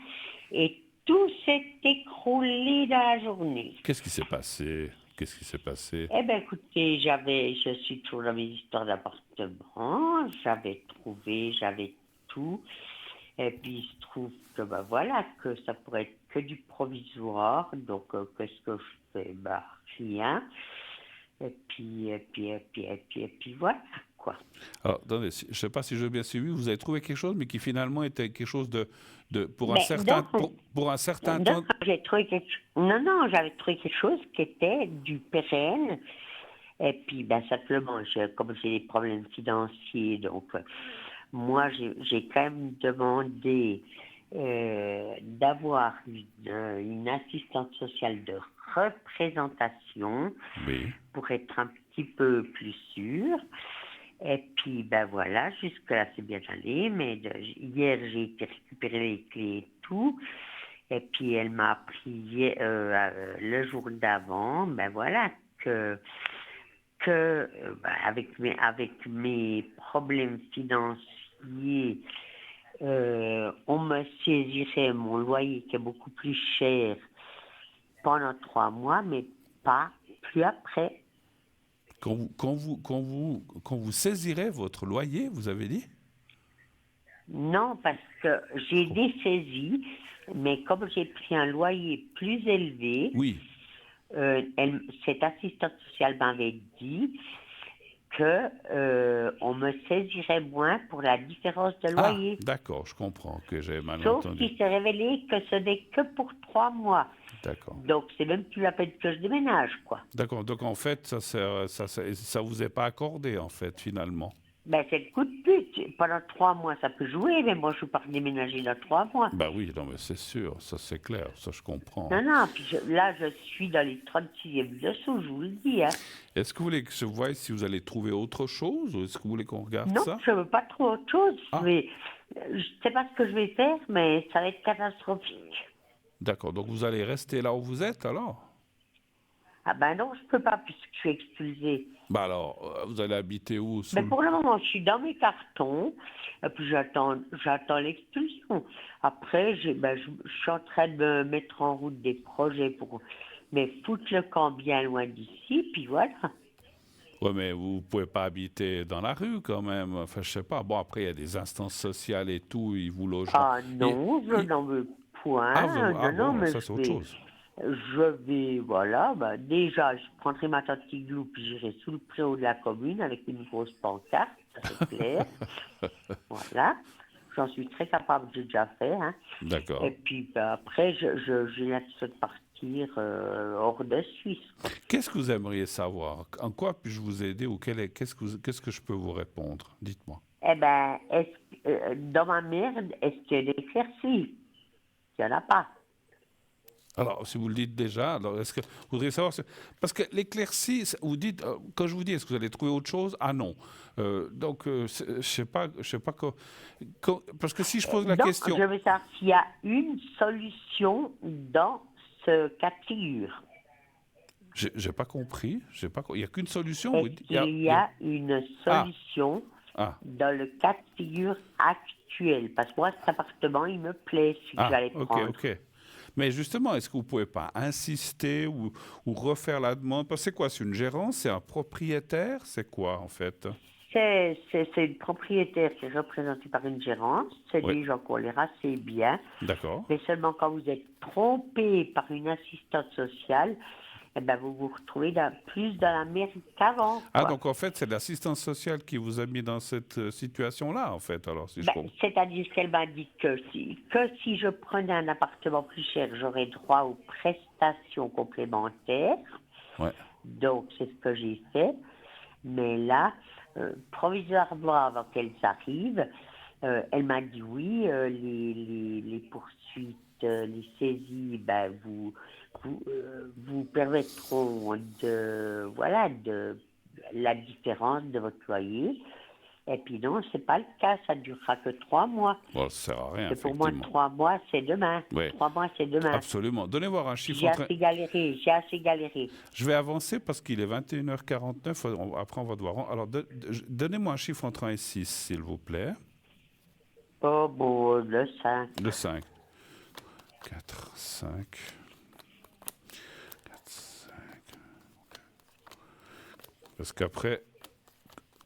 et tout s'est écroulé dans la journée. Qu'est-ce qui s'est passé? Eh bien, écoutez, je suis toujours dans mes histoires d'appartement, j'avais tout, et puis il se trouve que, que ça pourrait être que du provisoire, donc qu'est-ce que je fais? Rien, et puis voilà, quoi. Alors, attendez, je ne sais pas si j'ai bien suivi, vous avez trouvé quelque chose, mais qui finalement était quelque chose pour un certain temps. J'avais trouvé quelque chose qui était du pérenne. Et puis, simplement, comme j'ai des problèmes financiers, donc moi, j'ai quand même demandé d'avoir une assistante sociale de représentation pour être un petit peu plus sûre. Et puis, voilà, jusque-là, c'est bien allé. Mais hier, j'ai été récupérer les clés et tout. Et puis, elle m'a appris le jour d'avant, avec mes problèmes financiers, on me saisirait mon loyer qui est beaucoup plus cher pendant 3 mois, mais pas plus après. Quand vous saisirez votre loyer, vous avez dit? Non, parce que j'ai dessaisi, mais comme j'ai pris un loyer plus élevé, cette assistante sociale m'avait dit que on me saisirait moins pour la différence de loyer. D'accord, je comprends que j'ai mal entendu. Sauf qu'il s'est révélé que ce n'est que pour 3 mois. D'accord. Donc, c'est même plus la peine que je déménage, quoi. D'accord. Donc, en fait, ça vous est pas accordé, en fait, finalement. Ben, c'est le coup de pute. Pendant 3 mois, ça peut jouer, mais moi, je ne suis pas déménager dans 3 mois. Bah oui, non, mais c'est sûr, ça c'est clair, ça je comprends. Non, puis là, je suis dans les 36e dessous, je vous le dis. Hein. Est-ce que vous voulez que je voie si vous allez trouver autre chose, ou est-ce que vous voulez qu'on regarde ça? Non, je ne veux pas trouver autre chose. Mais, je ne sais pas ce que je vais faire, mais ça va être catastrophique. D'accord, donc vous allez rester là où vous êtes alors? Ah ben non, je ne peux pas, puisque je suis expulsée. Bah alors, vous allez habiter où? Mais pour le moment, je suis dans mes cartons, et puis j'attends l'expulsion. Après, je suis en train de me mettre en route des projets pour foutre le camp bien loin d'ici, puis voilà. Oui, mais vous ne pouvez pas habiter dans la rue quand même. Enfin, je sais pas. Bon, après, il y a des instances sociales et tout, ils vous logent. Ah non, je n'en veux point. Bon, mais ça c'est autre chose. Je vais, voilà, déjà, je prendrai ma tante Tiglou, puis j'irai sous le préau de la commune avec une grosse pancarte, c'est clair. Voilà, j'en suis très capable, j'ai déjà fait. Hein. D'accord. Et puis après, j'ai l'intention de partir hors de Suisse. Qu'est-ce que vous aimeriez savoir? En quoi puis-je vous aider ou qu'est-ce que je peux vous répondre? Dites-moi. Eh bien, dans ma merde, est-ce qu'il y a des éclaircies? Il n'y en a pas. Alors, si vous le dites déjà, alors est-ce que vous voudriez savoir... Parce que l'éclaircie, vous dites, quand je vous dis, est-ce que vous allez trouver autre chose? Ah non. Donc, je ne sais pas parce que si je pose la question... Je veux savoir s'il y a une solution dans ce cas de figure. J'ai pas compris. Il n'y a qu'une solution? Il y a une solution dans le cas de figure actuel. Parce que moi, cet appartement, il me plaît, si je vais le prendre. OK. Mais justement, est-ce que vous ne pouvez pas insister ou refaire la demande? Parce que c'est quoi? C'est une gérance? C'est un propriétaire? C'est quoi, en fait? C'est une propriétaire qui est représentée par une gérance. C'est des gens qu'on l'air assez bien. D'accord. Mais seulement quand vous êtes trompé par une assistante sociale, eh ben vous vous retrouvez plus dans la merde qu'avant. Ah, donc en fait, c'est l'assistance sociale qui vous a mis dans cette situation-là, en fait, alors, si je comprends. C'est-à-dire qu'elle m'a dit que si je prenais un appartement plus cher, j'aurais droit aux prestations complémentaires. Ouais. Donc, c'est ce que j'ai fait. Mais là, provisoirement, avant qu'elles arrivent, elle m'a dit oui, les poursuites, les saisies, vous permettront de la différence de votre loyer. Et puis non, c'est pas le cas, ça durera que 3 mois. Bon, ça sert à rien, pour moi, 3 mois, c'est demain. Oui. 3 mois, c'est demain. Absolument. Donnez voir un chiffre. J'ai assez galéré. Je vais avancer parce qu'il est 21h49. Après, on va devoir... Alors, donnez-moi un chiffre entre 1 et 6, s'il vous plaît. Oh, bon, le 5. Le 5. 4, 5... Parce qu'après,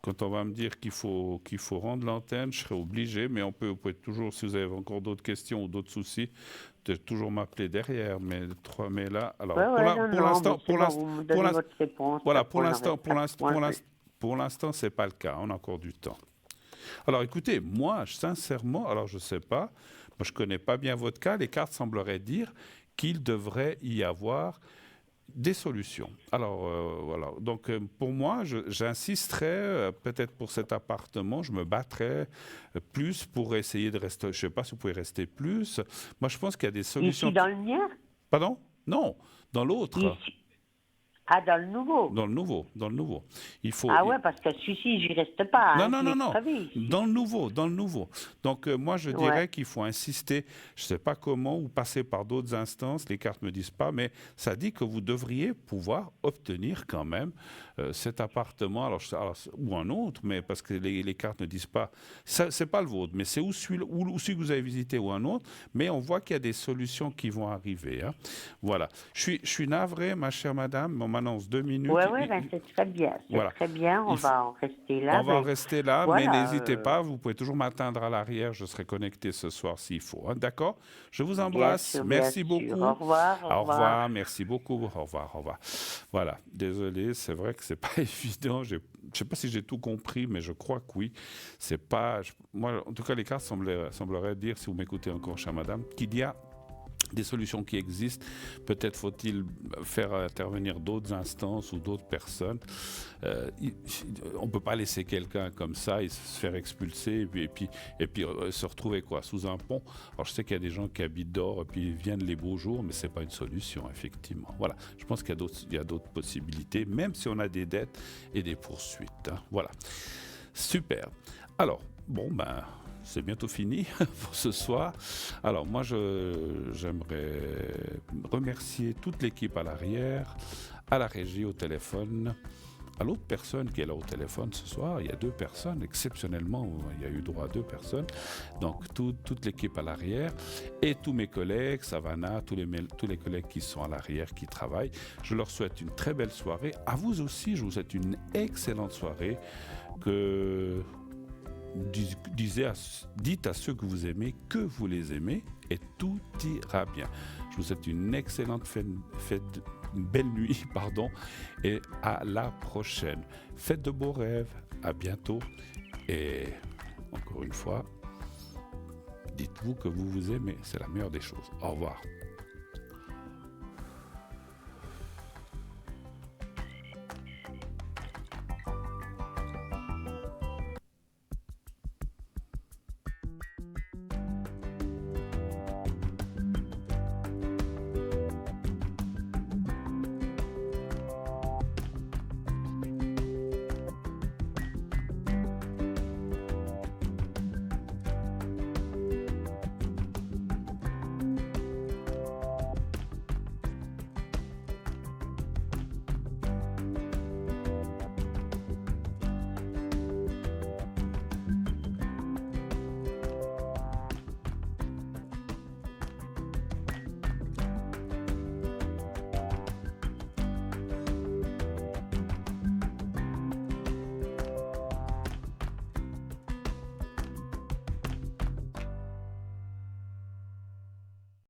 quand on va me dire qu'il faut rendre l'antenne, je serai obligé, mais vous pouvez toujours, si vous avez encore d'autres questions ou d'autres soucis, de toujours m'appeler derrière. Mais là, alors pour l'instant, c'est pas le cas. On a encore du temps. Alors, écoutez, moi, sincèrement, alors je sais pas, moi je connais pas bien votre cas. Les cartes sembleraient dire qu'il devrait y avoir des solutions. Alors, voilà. Donc, pour moi, j'insisterais, peut-être pour cet appartement, je me battrais plus pour essayer de rester. Je ne sais pas si vous pouvez rester plus. Moi, je pense qu'il y a des solutions. Ici, dans le mien? Pardon? Non, dans l'autre. Ici. Ah, dans le nouveau? Dans le nouveau. Ouais, parce que celui-ci, j'y reste pas. Non. Dans le nouveau. Donc, moi, je dirais qu'il faut insister, je ne sais pas comment, ou passer par d'autres instances, les cartes ne me disent pas, mais ça dit que vous devriez pouvoir obtenir quand même cet appartement, ou un autre, mais parce que les cartes ne disent pas, ce n'est pas le vôtre, mais c'est ou celui que vous avez visité ou un autre, mais on voit qu'il y a des solutions qui vont arriver. Hein. Voilà. Je suis navré, ma chère madame, on m'annonce 2 minutes. Oui, c'est très bien. Très bien, on va en rester là. On va en rester là, mais n'hésitez pas, vous pouvez toujours m'atteindre à l'arrière, je serai connecté ce soir s'il faut. Hein. D'accord? Je vous embrasse, merci beaucoup. Au revoir. Au revoir, merci beaucoup. Au revoir. Voilà, désolé, c'est vrai que c'est pas évident. Je ne sais pas si j'ai tout compris, mais je crois que oui. C'est pas. Moi, en tout cas, les cartes sembleraient dire, si vous m'écoutez encore, chère madame, qu'il y a des solutions qui existent. Peut-être faut-il faire intervenir d'autres instances ou d'autres personnes. On ne peut pas laisser quelqu'un comme ça et se faire expulser et puis se retrouver sous un pont. Alors je sais qu'il y a des gens qui habitent dehors et puis ils viennent les beaux jours, mais ce n'est pas une solution, effectivement. Voilà, je pense qu'il y a d'autres possibilités, même si on a des dettes et des poursuites. Hein. Voilà, super. Alors, c'est bientôt fini pour ce soir. Alors moi, j'aimerais remercier toute l'équipe à l'arrière, à la régie, au téléphone, à l'autre personne qui est là au téléphone ce soir. Il y a 2 personnes, exceptionnellement, il y a eu droit à 2 personnes. Donc toute l'équipe à l'arrière et tous mes collègues, Savannah, tous les collègues qui sont à l'arrière, qui travaillent. Je leur souhaite une très belle soirée. À vous aussi, je vous souhaite une excellente soirée. Dites à ceux que vous aimez que vous les aimez et tout ira bien. Je vous souhaite une excellente une belle nuit, et à la prochaine. Faites de beaux rêves, à bientôt et encore une fois, dites-vous que vous vous aimez, c'est la meilleure des choses. Au revoir.